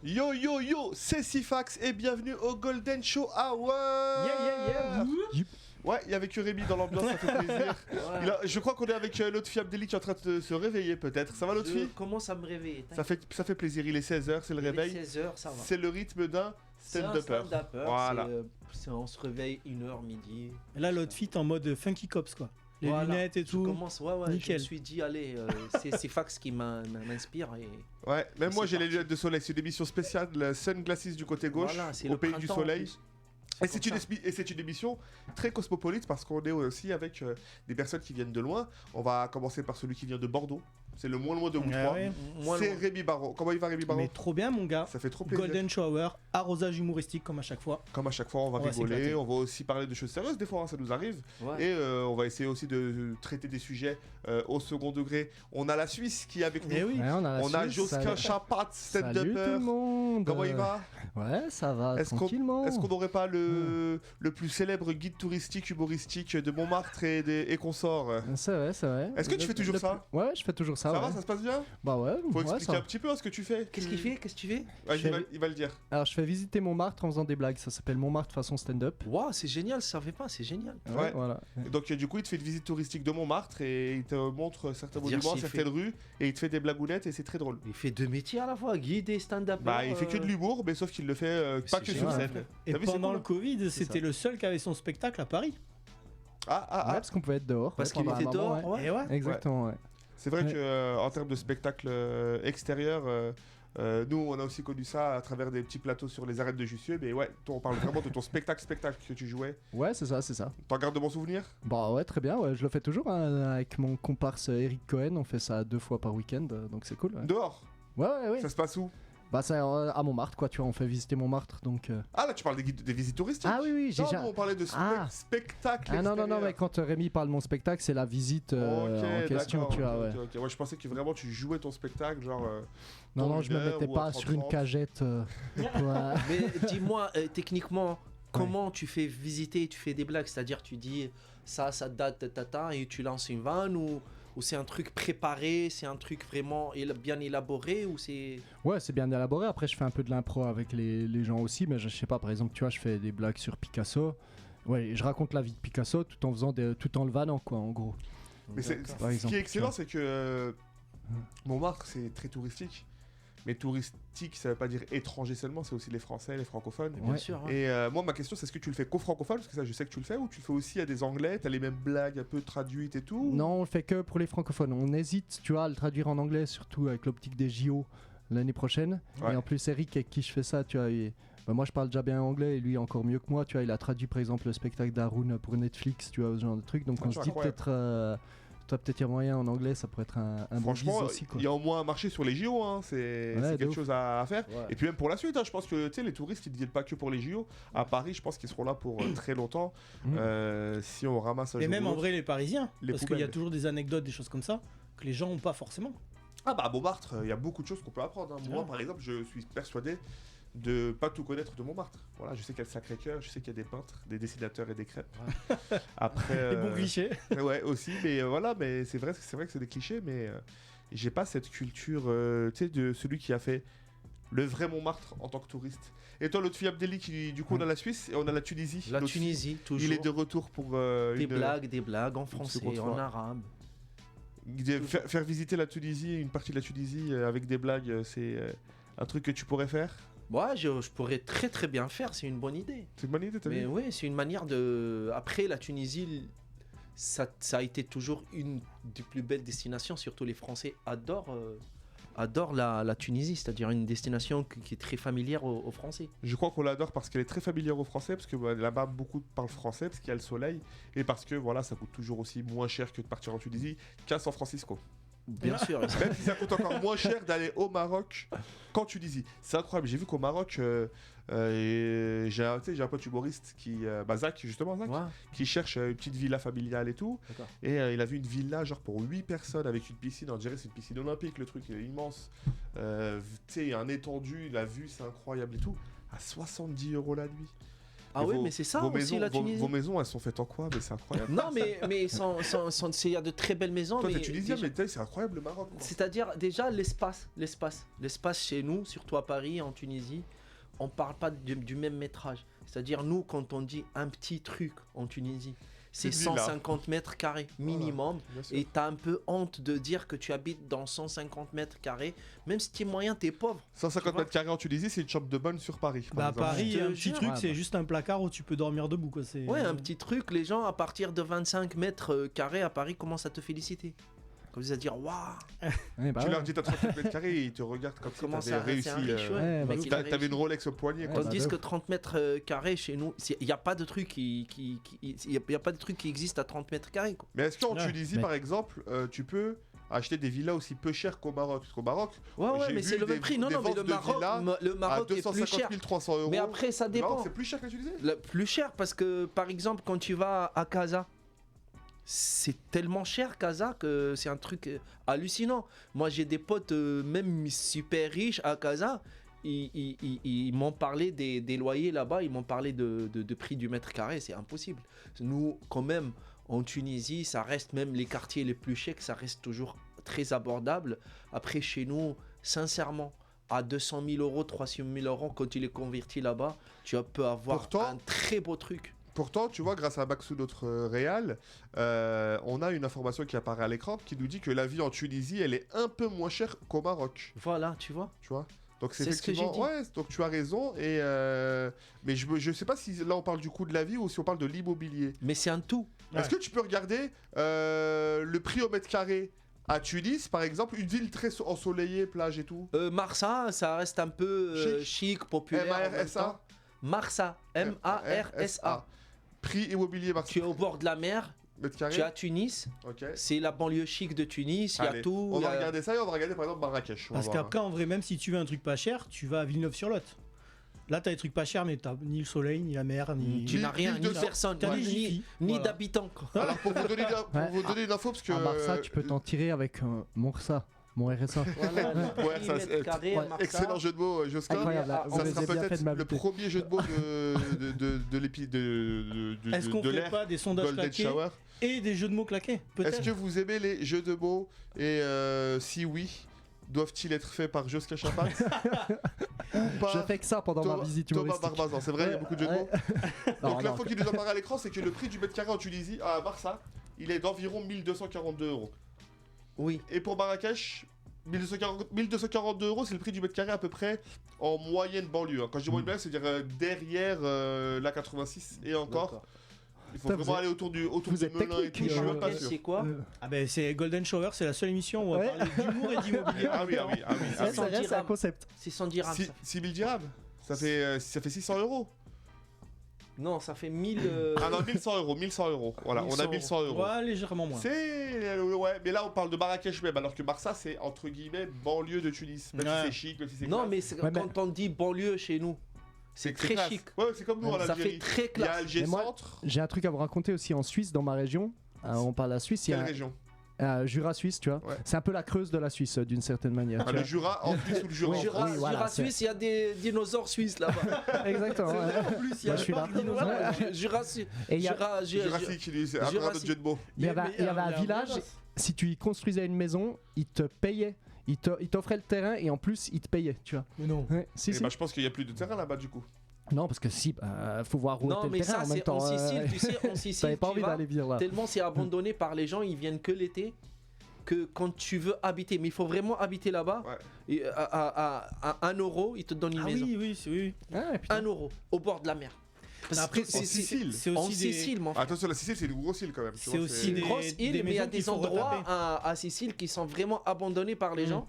Yo yo yo, c'est Sifax et bienvenue au Golden Show Hour. Ouais, il y avait que Rémi dans l'ambiance, ça fait plaisir. Je crois qu'on est avec l'autre fille Abdelli qui est en train de se réveiller peut-être. Ça va l'autre fille? Je commence à me réveiller. Ça fait plaisir, il est 16h, c'est le réveil. 16h, ça va. C'est le rythme d'un stand-upper. Voilà. On se réveille 1h, midi. Et là, l'autre fit en mode funky cops, quoi. Les lunettes et tout. Je commence, Nickel. Je me suis dit, allez, c'est Fax qui m'inspire. Et... Ouais, même moi j'ai les lunettes de soleil. C'est une émission spéciale, la Sunglasses du côté gauche, voilà, au pays du soleil. Et c'est une émission très cosmopolite parce qu'on est aussi avec des personnes qui viennent de loin. On va commencer par celui qui vient de Bordeaux. C'est le moins loin de vous trois. Ouais. C'est Rémi Barraud. Comment il va Rémi Barraud? Mais trop bien mon gars. Ça fait trop plaisir. Golden Shower, arrosage humoristique comme à chaque fois. Comme à chaque fois, on va rigoler. s'éclater. On va aussi parler de choses sérieuses des fois, hein, ça nous arrive. Ouais. Et on va essayer aussi de traiter des sujets au second degré. On a la Suisse qui est avec nous. Eh oui. Ouais, On a Josquin Chapat, Salut tout stand-upper. le monde. Comment il va? Ouais, ça va, Est-ce tranquillement. qu'on n'aurait pas le plus célèbre guide touristique humoristique de Montmartre et consorts? C'est vrai, c'est vrai. Est-ce que tu fais toujours ça? Ouais, je fais toujours ça. Ça ouais. va, ça se passe bien? Bah ouais, Faut ouais, expliquer ça va. un petit peu ce que tu fais. Qu'est-ce qu'il fait? Qu'est-ce que tu fais? Ouais, Je fais- il va le dire. Alors, je fais visiter Montmartre en faisant des blagues. Ça s'appelle Montmartre façon stand-up. Waouh, c'est génial, ça savait pas, c'est génial. Ouais. Voilà. Et donc du coup il te fait une visite touristique de Montmartre et il te montre certains Dire monuments, s'il certaines rues et il te fait des blagounettes et c'est très drôle. Il fait deux métiers à la fois, guide et stand-up. Bah il fait que de l'humour mais sauf qu'il le fait pas c'est que sur génial. scène. Et T'as vu, c'est pendant cool, le Covid, C'est c'était ça. le seul qui avait son spectacle à Paris. Ouais, Ah, parce qu'on pouvait être dehors. Parce ouais, qu'il pendant était un moment, dehors, ouais. ouais. Et ouais. Exactement, ouais. c'est vrai Ouais. que en termes de spectacle extérieur, nous on a aussi connu ça à travers des petits plateaux sur les arènes de Jussieu, mais ouais, toi, on parle vraiment de ton spectacle que tu jouais. Ouais, c'est ça, c'est ça. T'en gardes de bons souvenirs? Bah ouais, très bien. Ouais, je le fais toujours hein, avec mon comparse Eric Cohen. On fait ça 2 fois par week-end, donc c'est cool. Ouais, Dehors? ouais. Ça se passe où? Bah c'est à Montmartre, quoi. Tu vois, on fait visiter Montmartre, donc. Ah là tu parles des visites touristiques? Ah oui, j'ai Non, déjà. nous, on parlait de spectacle Ah non, extérieur. mais quand Rémi parle de mon spectacle, c'est la visite en question, d'accord, tu vois, ouais. ok. Ouais, je pensais que vraiment tu jouais ton spectacle, genre. Non, dans je une me heure mettais ou à pas 30, sur une 30. cagette. Ouais. Mais dis-moi, techniquement, comment tu fais visiter, tu fais des blagues? C'est-à-dire, tu dis ça date, et tu lances une vanne ou c'est un truc préparé, c'est un truc vraiment bien élaboré ou c'est... Ouais, c'est bien élaboré. Après, je fais un peu de l'impro avec les gens aussi, mais je sais pas, par exemple, tu vois, je fais des blagues sur Picasso. Ouais, je raconte la vie de Picasso tout en le vannant, quoi, en gros. Mais Par ce qui exemple, est excellent, tu c'est que Montmartre, c'est très touristique. Mais touristique, ça veut pas dire étranger seulement, c'est aussi les Français, les francophones. Bien Ouais. sûr. Hein. Et moi, ma question, c'est est-ce que tu le fais qu'aux francophones? Parce que ça, je sais que tu le fais, ou tu le fais aussi à des anglais? T'as les mêmes blagues un peu traduites et tout? Non, on le fait que pour les francophones. On hésite, tu vois, à le traduire en anglais, surtout avec l'optique des JO l'année prochaine. Ouais. Et en plus, Eric, avec qui je fais ça, tu vois, bah, moi je parle déjà bien anglais et lui encore mieux que moi. Tu vois, il a traduit par exemple le spectacle d'Haroun pour Netflix, tu vois, ce genre de truc. Donc Ah, on se dit incroyable. peut-être. Toi, peut-être il y a moyen en anglais, ça pourrait être un bon Franchement, bise aussi, quoi. il y a au moins un marché sur les JO, hein. C'est Ouais, de quelque ouf. chose à faire. Ouais. Et puis même pour la suite, hein, je pense que tu sais, les touristes, ils ne viennent pas que pour les JO. À Paris, je pense qu'ils seront là pour très longtemps. Si on ramasse un Et jour même ou en l'autre. vrai, les Parisiens. Les Parce qu'il y a poubelles. toujours des anecdotes, des choses comme ça, que les gens ont pas forcément. Ah bah à Montmartre, il y a beaucoup de choses qu'on peut apprendre. Hein. Moi, Ouais. par exemple, je suis persuadé de pas tout connaître de Montmartre. Voilà, je sais qu'il y a le Sacré-Cœur, je sais qu'il y a des peintres, des dessinateurs et des crêpes. Après, Les bons clichés. ouais, aussi, mais voilà, mais c'est vrai que c'est des clichés, mais j'ai pas cette culture, tu sais, de celui qui a fait le vrai Montmartre en tant que touriste. Et toi, l'autre fille Abdelli, qui du coup on a la Suisse et on a la Tunisie. La L'autre fille, Tunisie, toujours. il est de retour pour Des blagues en français, seconde en fois. arabe. Faire visiter la Tunisie, une partie de la Tunisie avec des blagues, c'est un truc que tu pourrais faire. Ouais, je pourrais très très bien faire, c'est une bonne idée. C'est une bonne idée, t'as Mais vu? oui, c'est une manière de... Après, la Tunisie, ça a été toujours une des plus belles destinations, surtout les Français adorent la Tunisie, c'est-à-dire une destination qui est très familière aux Français. Je crois qu'on l'adore parce qu'elle est très familière aux Français, parce que là-bas beaucoup parlent français, parce qu'il y a le soleil, et parce que voilà, ça coûte toujours aussi moins cher que de partir en Tunisie qu'à San Francisco. Bien sûr. Même si ça coûte encore moins cher d'aller au Maroc qu'en Tunisie. C'est incroyable. J'ai vu qu'au Maroc, j'ai un pote humoriste qui, Zach, justement, Zach, Ouais, qui cherche une petite villa familiale et tout. d'accord. Et il a vu une villa genre pour 8 personnes avec une piscine. On dirait que c'est une piscine olympique, le truc, il est immense. Tu sais, un étendu, la vue, c'est incroyable et tout. À 70 € la nuit. Ah Et ouais, mais c'est ça vos aussi maisons, la Tunisie. Vos maisons, elles sont faites en quoi? Mais c'est incroyable. Non, mais il y a de très belles maisons. Toi, mais t'es tunisien, déjà- mais t'as- c'est incroyable le Maroc. quoi. C'est-à-dire déjà l'espace chez nous, surtout à Paris, en Tunisie, on parle pas du même métrage. C'est-à-dire nous, quand on dit un petit truc en Tunisie, c'est Une villa. 150 mètres carrés minimum. Bien sûr. Et t'as un peu honte de dire que tu habites dans 150 mètres carrés, même si t'es moyen, t'es pauvre. 150 tu vois. mètres carrés en Tunisie, c'est une chambre de bonne sur Paris. par Bah, à exemple. Paris, Je te un petit jure. truc, Ouais, c'est bah. juste un placard où tu peux dormir debout, quoi. Ouais, un petit truc, les gens à partir de 25 mètres carrés à Paris commencent à te féliciter. Comme à dire, waouh, Ouais, bah Tu ouais. leur dis t'as 30 mètres carrés et ils te regardent comme si comment t'avais ça réussi. c'est un riche, ouais. ouais, Le bah, mec, il a T'avais réussi. une Rolex au poignet. Ouais, quoi. Tandis bah, que 30 mètres carrés chez nous, il n'y a pas de truc il y a pas de truc qui existe à 30 mètres carrés. Quoi. Mais est-ce qu'en Ouais. Tunisie, Mais- par exemple, tu peux acheter des villas aussi peu chères qu'au Maroc? Parce qu'au Maroc, Ouais, J'ai mais vu c'est le des- même prix. Non, des non, mais ventes de villas le à Maroc est plus 250 cher. 300 euros. Mais après, ça Le Maroc, dépend. c'est plus cher que la Tunisie? Le plus cher parce que, par exemple, quand tu vas à Casa, c'est tellement cher Casa que c'est un truc hallucinant. Moi, j'ai des potes, même super riches à Casa. Ils m'ont parlé des loyers là-bas, ils m'ont parlé de prix du mètre carré, c'est impossible. Nous, quand même, en Tunisie, ça reste même les quartiers les plus chers, ça reste toujours très abordable. Après, chez nous, sincèrement, à 200 000 euros, 300 000 euros, quand tu les convertis là-bas, tu peux avoir Pourtant- un très beau truc. Pourtant, tu vois, grâce à Maxou, notre réal, on a une information qui apparaît à l'écran qui nous dit que la vie en Tunisie, elle est un peu moins chère qu'au Maroc. Voilà, tu vois. Tu vois? Donc c'est C'est ce que j'ai effectivement, dit. ouais, donc tu as raison. Et mais je sais pas si là on parle du coût de la vie ou si on parle de l'immobilier. Mais c'est un tout. Ouais. Est-ce que tu peux regarder le prix au mètre carré à Tunis, par exemple, une ville très ensoleillée, plage et tout? Marsa, ça reste un peu chic, populaire. en même MARSA. temps. Marsa, M-A-R-S-A. Prix immobilier Tu es Marseille. au bord de la mer, Mètre carré. tu es à Tunis, Ok. c'est la banlieue chic de Tunis, il y Allez, a tout. On il y va a- regarder ça et on va regarder par exemple Marrakech. On va Parce voir. qu'après, en vrai, même si tu veux un truc pas cher, tu vas à Villeneuve-sur-Lot. Là, t'as des trucs pas chers, mais t'as ni le soleil, ni la mer, ni. Tu n'as rien, ni 1200. personne, T'as ni, des Jiffy, ni voilà. d'habitants. quoi. Alors pour vous donner, Ouais. une info, parce que. À Marsa, tu peux t'en tirer avec mon RSA. Mon RSA. Voilà, le Ouais, prix ça, mètre c'est- carré à ouais, Marsa. Excellent jeu de mots, Josquin. Incroyable. Ah, Vous Ça les sera avez bien fait peut-être de le m'inviter. premier jeu de mots de l'épi Est-ce qu'on de fait l'ère pas des sondages Golden claqués Shower. et des jeux de mots claqués? Est-ce Peut-être. que vous aimez les jeux de mots et si oui, doivent-ils être faits par Josquin Chapat ou Je par fais que ça pendant ma visite Thomas humoristique. Barbazan? C'est vrai, il y a beaucoup de jeux de mots. Non, Donc non, l'info qui nous apparaît à l'écran, c'est que le prix du mètre carré en Tunisie, à Marsa, il est d'environ 1242 euros. Oui, Et pour Marrakech, 1242 euros, c'est le prix du mètre carré à peu près en moyenne banlieue. Hein. Quand je dis moyenne banlieue, c'est-à-dire derrière la 86 et encore. d'accord. Il faut Putain, vraiment vous aller autour vous de êtes Melun et technique, tout, je suis même pas Marrakech, sûr. c'est quoi Ah ben c'est Golden Shower, c'est la seule émission où on va Ouais. parler d'humour et d'immobilier. Ah oui, ah oui, ah oui. Ça Ah oui. sent c'est un dirham. concept. C'est 100 dirhams. ça. 6 000 dirhams, ça fait 600 euros. Non, ça fait 1000. Ah non, 1100 euros, 1100 euros. Voilà, on a 1100 1100 euros. Ouais, légèrement moins. C'est. Ouais, mais là on parle de Marrakech même, alors que Marsa c'est entre guillemets banlieue de Tunis. Même Ouais. si c'est chic, même si c'est Non, classe. mais c'est- Ouais, mais- quand on dit banlieue chez nous, c'est très classe. chic. Ouais, c'est comme nous en Ça Algérie. fait très Il y a classe. Alger Mais moi- Centre. J'ai un truc à vous raconter aussi en Suisse, dans ma région. On parle de la Suisse, il y Quelle a région? Jura suisse, tu vois. Ouais. C'est un peu la Creuse de la Suisse, d'une certaine manière. Ah, tu le vois. Jura en plus ou le Jura en Jura, France? oui, voilà, Jura c'est- suisse, il y a des dinosaures suisses là-bas. Exactement. ouais. En plus, il y a Moi, le je suis là. parc dinosaure. Voilà, Jura suisse. Et il y a- Jurassique, c'est un Jurassique. autre jeu de mots. il y avait Mais un vrai village, gosse. si tu y construisais une maison, ils te payaient. Ils t'offraient le terrain et en plus, ils te payaient, tu vois. Mais non. Ouais, si, Et si. bah, je pense qu'il y a plus de terrain là-bas du coup. Non, parce que si, faut voir où Non, était mais le terrain ça, en même c'est temps. en Sicile, tu sais, en T'avais Sicile, pas tu envie vas, d'aller vivre là. tellement c'est abandonné par les gens, ils viennent que l'été, que quand tu veux habiter, mais il faut vraiment habiter là-bas, Ouais. et à 1 euro, ils te donnent une Ah maison. oui, oui, c'est oui. Ah, putain. 1 euro, au bord de la mer. Parce Après, que En Sicile. C'est en aussi des. Sicile, mon frère. Attention, la Sicile c'est une grosse île quand même. tu C'est vois, aussi Une grosse île, des mais il y a maisons qu'il des faut endroits retaper. à Sicile qui sont vraiment abandonnés par les gens.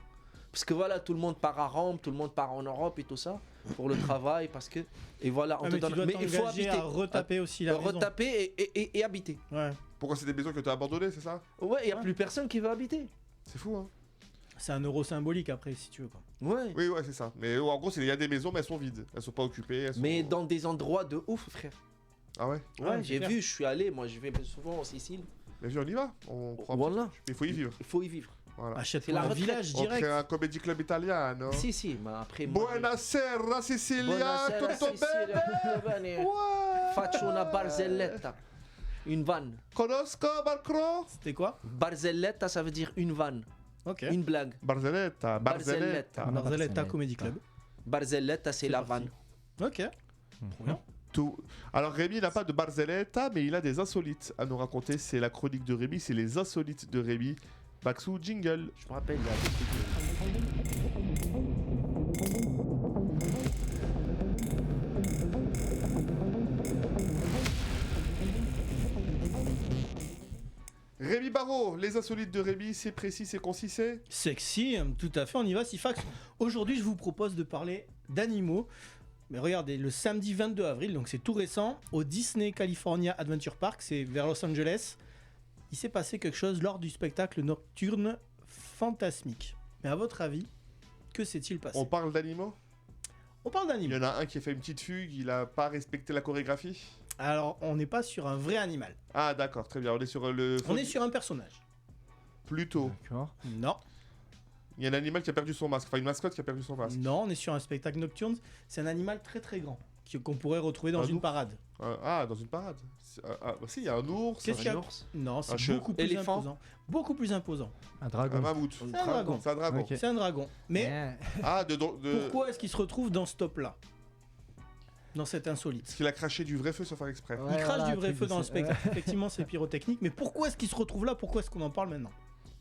Parce que voilà, tout le monde part à Rome, tout le monde part en Europe et tout ça, pour le travail, parce que... Et voilà, on Ah, te mais tu donne... dois Mais il faut t'engager habiter. à retaper aussi la maison. Retaper et habiter. Ouais. Pourquoi c'est des maisons que tu as abandonnées, c'est ça? Ouais, il n'y a Ouais. plus personne qui veut habiter. C'est fou, hein? C'est un euro symbolique après, si tu veux. Quoi. Ouais. Oui, ouais, c'est ça. Mais en gros, il y a des maisons, mais elles sont vides. Elles sont pas occupées. Elles sont... Mais dans des endroits de ouf, frère. Ah ouais? Ouais, Ouais, c'est j'ai clair. vu, je suis allé, moi je vais souvent en Sicile. Mais viens, on y va. On prend un Voilà. petit- Il faut y vivre. Il faut y vivre. Voilà. Achète C'est la un retraite. village On direct. crée un comédie club italien, non? Si, mais après... moi, Buonasera Sicilia, Buonasera, tutto Sicilia, bene? tutto bene. Ouais! Faccio una barzelletta. Une vanne. Conosco Macron. C'était quoi? Barzelletta, ça veut dire une vanne, Ok. une blague. Barzelletta. Barzelletta. Barzelletta Comedy Club. Barzelletta, c'est la parti. vanne. Ok. Trop bien. Tout. Alors Rémi n'a pas de Barzelletta, mais il a des insolites à nous raconter. C'est la chronique de Rémi, c'est les insolites de Rémi. Maxou, jingle. Je me rappelle, il y a des trucs. Rémi Barraud, les insolites de Rémi, c'est précis, c'est concis, c'est Sexy, tout à fait, on y va, Sifax. Aujourd'hui, je vous propose de parler d'animaux. Mais regardez, le samedi 22 avril, donc c'est tout récent, au Disney California Adventure Park, c'est vers Los Angeles, il s'est passé quelque chose lors du spectacle nocturne fantasmique. Mais à votre avis, que s'est-il passé? On parle d'animaux. On parle Il y d'animaux. en a un qui a fait une petite fugue, il a pas respecté la chorégraphie. Alors, on n'est pas sur un vrai animal. Ah d'accord, très bien, on est sur le... On est sur un personnage. Plutôt. D'accord. Non, Il y a un animal qui a perdu son masque, enfin une mascotte qui a perdu son masque. non, on est sur un spectacle nocturne. C'est un animal très très grand qu'on pourrait retrouver dans Un une ours. parade. Ah, dans une parade. Bah si, il y a un ours, Qu'est-ce qu'il y a? Un ours. Non, c'est Un cheveu. beaucoup plus Éléphant. imposant. Beaucoup plus imposant. Un un dragon. mammouth. C'est un dragon. C'est un dragon. Ok. C'est un dragon. Mais Ah, de... pourquoi est-ce qu'il se retrouve dans ce top-là? Dans cet insolite. Parce qu'il a craché du vrai feu sans faire exprès. Ouais, Il crache voilà, du vrai truc feu de dans le ça. spectacle. Effectivement, c'est pyrotechnique. Mais pourquoi est-ce qu'il se retrouve là? Pourquoi est-ce qu'on en parle maintenant?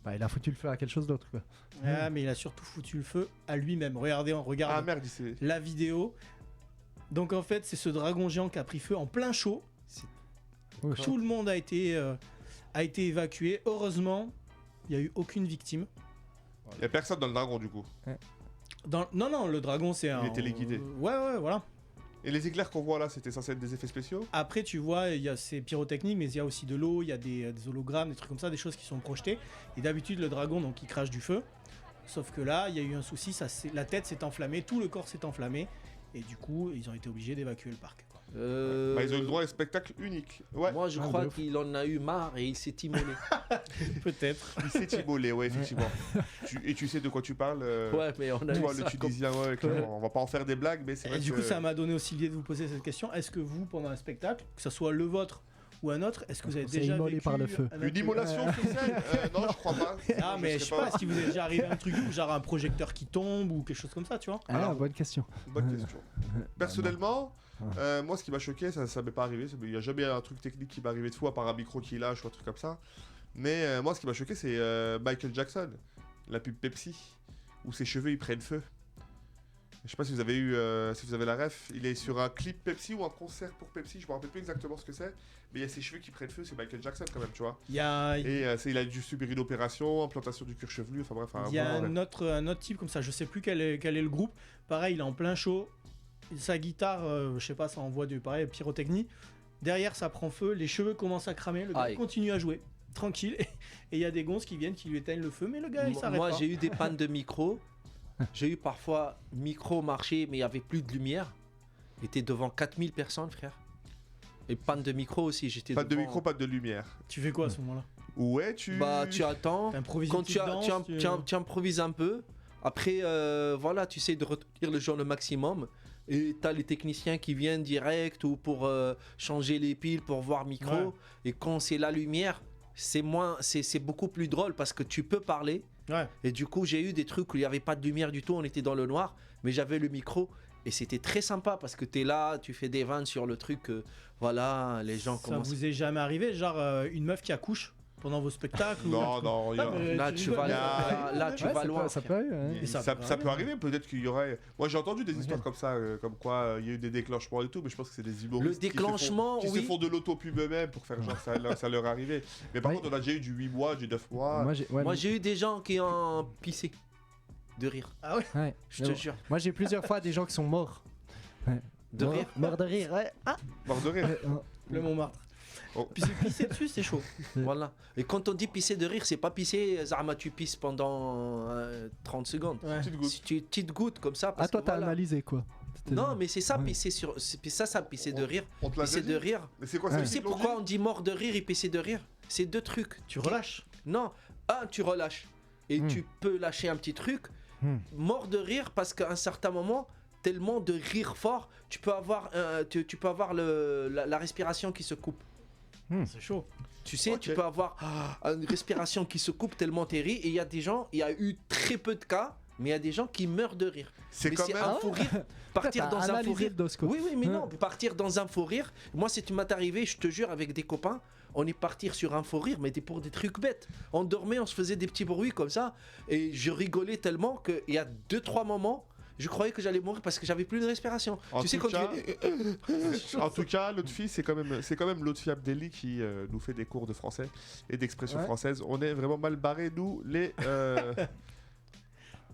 Bah, il a foutu le feu à quelque chose d'autre, quoi. Ah, mais il a surtout foutu le feu à lui-même. Regardez, on regarde Ah merde, il s'est... la vidéo. Donc en fait, c'est ce dragon géant qui a pris feu en plein show. Oh, Tout le monde a été évacué. Heureusement, il n'y a eu aucune victime. Il y a personne dans le dragon du coup. Non, le dragon, c'est un... est téléguidé. Ouais, voilà. Et les éclairs qu'on voit là, c'était censé être des effets spéciaux. Après, tu vois, il y a ces pyrotechniques, mais il y a aussi de l'eau, il y a des hologrammes, des trucs comme ça, des choses qui sont projetées. Et d'habitude, le dragon, donc, il crache du feu. Sauf que là, il y a eu un souci, la tête s'est enflammée, tout le corps s'est enflammé. Et du coup, ils ont été obligés d'évacuer le parc. Bah, ils ont eu le droit à un spectacle unique. Ouais, Moi, je Ah, crois de ouf. qu'il en a eu marre et il s'est immolé. Peut-être. il s'est immolé, ouais, effectivement. Et tu sais de quoi tu parles Ouais, mais on a Toi, eu le ça comme- Tunisien, ouais, clairement. On va pas en faire des blagues, mais c'est Et vrai du que... coup, ça m'a donné aussi l'idée de vous poser cette question. Est-ce que vous, pendant un spectacle, que ce soit le vôtre ou un autre, est-ce que vous avez On s'est déjà immolé vécu par le feu. un Une immolation sur scène Non, je crois pas. Ah, Je mais je sais sais pas, est-ce qu'il vous est déjà arrivé un truc genre un projecteur qui tombe ou quelque chose comme ça, tu vois? Ah, Alors- bonne question. Bonne question. Personnellement, Ah. moi, ce qui m'a choqué, ça m'est pas arrivé. Il n'y a jamais un truc technique qui m'est arrivé de fou, à part un micro qui lâche ou un truc comme ça. Mais moi, ce qui m'a choqué, c'est Michael Jackson, la pub Pepsi, où ses cheveux ils prennent feu. Je sais pas si vous avez eu, si vous avez la ref. Il est sur un clip Pepsi ou un concert pour Pepsi. Je me rappelle plus exactement ce que c'est, mais il y a ses cheveux qui prennent feu. C'est Michael Jackson quand même, tu vois. Il y a, Et il a dû subir une opération, implantation du cuir chevelu. Enfin bref. il y a voilà. un autre type comme ça, je sais plus quel est le groupe. Pareil, il est en plein show. Sa guitare, je sais pas, ça envoie du pareil, pyrotechnie. Derrière, ça prend feu, les cheveux commencent à cramer. Le gars Aïe. continue à jouer, tranquille. Et il y a des gonzes qui viennent, qui lui éteignent le feu, mais le gars, il s'arrête Moi, pas. j'ai eu des pannes de micro. J'ai eu parfois micro marché, mais il n'y avait plus de lumière. J'étais devant 4000 personnes, frère. Et panne de micro aussi, j'étais Pas de devant... micro, pas de lumière. Tu fais quoi à ce moment-là? Ouais, tu. Bah, tu attends. T'improvises Quand une petite danse, tu improvises un peu. Après, voilà, tu essaies de retenir le genre le maximum. Et t'as les techniciens qui viennent direct ou pour changer les piles, pour voir micro. Ouais. Et quand c'est la lumière, c'est beaucoup plus drôle parce que tu peux parler. Ouais. Et du coup, j'ai eu des trucs où il n'y avait pas de lumière du tout, on était dans le noir, mais j'avais le micro. Et c'était très sympa parce que tu es là, tu fais des vannes sur le truc. Voilà, les gens Ça commencent. vous est jamais arrivé, genre une meuf qui accouche pendant vos spectacles ou un Non, truc- non, il y a- Ah, mais Là, tu vas, rigoles. là, tu Ouais, vas ça loin. peut- ça frère. peut arriver, hein. Et ça, ça ça peut peut arriver, peut-être qu'il y aurait. Moi j'ai entendu des Ouais. histoires comme ça, comme quoi il y a eu des déclenchements et tout, mais je pense que c'est des humoristes Le qui se déclenchement, font, qui oui. se font de l'autopub eux-mêmes pour faire genre ça leur est arrivé. Mais par Ouais. contre, on a déjà eu du 8 mois, du 9 mois. Moi, j'ai eu des gens qui ont pissé de rire, Ah ouais. ouais. je te Mais jure. Moi, j'ai plusieurs fois des gens qui sont morts. Ouais. De Mort- rire. Mort de rire, ouais. Ah. Mort de rire. Le Montmartre. Oh. Puis c'est pisser dessus, c'est chaud. Voilà. Et quand on dit pisser de rire, c'est pas pisser, Zarma, tu pisses pendant 30 secondes. Ouais. Petite goutte. Si tu petite goutte comme ça, parce Ah, toi, que t'as voilà. analysé quoi. C'était- Non, mais c'est ça, Ouais. pisser sur. Ça, pisser de rire. On te l'a Pisser déjà de dit. rire. Mais c'est quoi Ouais. ça Tu sais pourquoi on dit mort de rire et pisser de rire? C'est deux trucs. Tu relâches. Non, tu relâches. Et Hmm. tu peux lâcher un petit truc. Hmm. Mort de rire parce qu'à un certain moment, tellement de rire fort, tu peux avoir, la respiration qui se coupe. C'est chaud. Tu sais, Ok. tu peux avoir une respiration qui se coupe tellement t'es ri. Et il y a des gens, il y a eu très peu de cas, mais il y a des gens qui meurent de rire. C'est Mais quand c'est même. un fou rire. Partir T'as dans un fou analysé rire. le dos, quoi. Oui, oui, mais Hein. non, partir dans un faux rire. Moi, si tu m'est arrivé, je te jure, avec des copains, on est parti sur un faux rire, mais pour des trucs bêtes. On dormait, on se faisait des petits bruits comme ça, et je rigolais tellement qu'il y a 2-3 moments, je croyais que j'allais mourir parce que j'avais plus de respiration. En Tu sais, tout quand cas- tu En tout cas, l'autre fille, c'est quand même Lotfi Abdelli qui nous fait des cours de français et d'expression Ouais. française. On est vraiment mal barrés, nous, les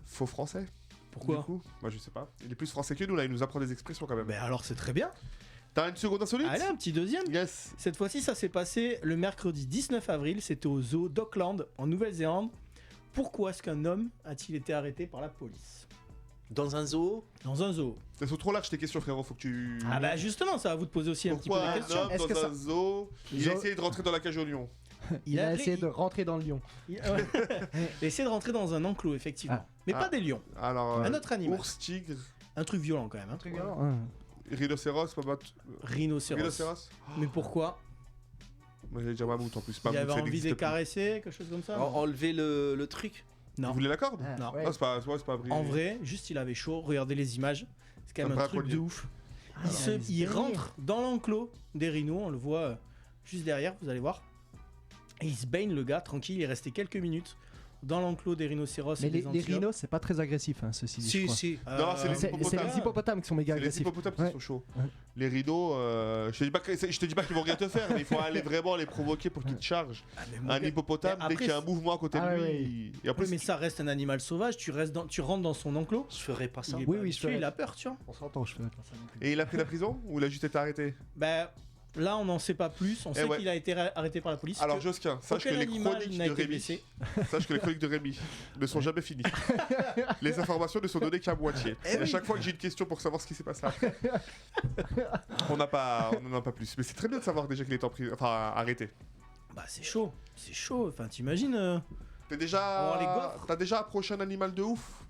faux français. Pourquoi Du coup, moi je sais pas. Il est plus français que nous là, il nous apprend des expressions quand même. Ben alors c'est très bien. T'as une seconde insolite? Allez, un petit deuxième. Yes. Cette fois-ci, ça s'est passé le mercredi 19 avril. C'était au zoo d'Auckland, en Nouvelle-Zélande. Pourquoi est-ce qu'un homme a-t-il été arrêté par la police dans un zoo, dans un zoo? Elles sont trop larges tes questions, frérot. Faut que tu. Ah bah justement, ça va vous te poser aussi un petit peu Pourquoi la un question. homme Est-ce que dans ça- un zoo il a essayé de rentrer dans la cage au lion? Il a appelé- essayé de rentrer dans le lion. il a essayé de rentrer dans un enclos, effectivement. Ah. Mais Ah. pas des lions. Alors, Un autre animal. ours, tigre, Un truc violent quand même. Hein. rhinocéros, pas Rhinocéros. Rhinocéros. Mais pourquoi Moi j'allais dire mammouth en plus. Il Mammouth, avait ça envie de n'existe les plus. caresser, quelque chose comme ça enlever le truc. Non. Vous voulez la corde? Non. Ouais. Non, c'est pas vrai. En vrai, juste il avait chaud. Regardez les images. C'est quand même Un un truc de braconnier. ouf. Ah, Il rentre dans l'enclos des rhinos. On le voit juste derrière, vous allez voir. Et il se baigne, le gars, tranquille. Il est resté quelques minutes dans l'enclos des rhinocéros Mais et des les antilopes. rhinos, c'est pas très agressif, hein, ceci dit. je Si, crois. si. Non, c'est les C'est hippopotames. les hippopotames qui sont méga C'est les agressifs. hippopotames qui Ouais. sont chauds. Ouais. Les rhinos, je te dis pas qu'ils vont rien te faire, mais il faut aller vraiment les provoquer pour qu'ils te chargent. Ah, mais mon Un gars, hippopotame, mais dès après, qu'il y a un mouvement à côté de Ah lui, ouais. et en oui, plus, mais ça reste un animal sauvage. Tu rentres dans son enclos. Je ferais pas ça. Il est Oui, pas oui, habitué, je ferais. il a peur, tu vois. On s'entend, je fais pas ça non plus. et il a pris la prison ou il a juste été arrêté? Bah, là, on n'en sait pas plus. On sait ouais. qu'il a été arrêté par la police. Alors que Josquin, sache que aucun les animal chroniques n'a de été Rémi, blessé. sache que les chroniques de Rémi ne sont jamais finies. Les informations ne sont données qu'à moitié. Et à chaque fois que j'ai une question pour savoir ce qui s'est passé après, on n'en a pas plus. Mais c'est très bien de savoir déjà qu'il est arrêté. Bah, c'est chaud. C'est chaud. Enfin, t'imagines T'as Oh, les gaufres. déjà approché un animal de ouf?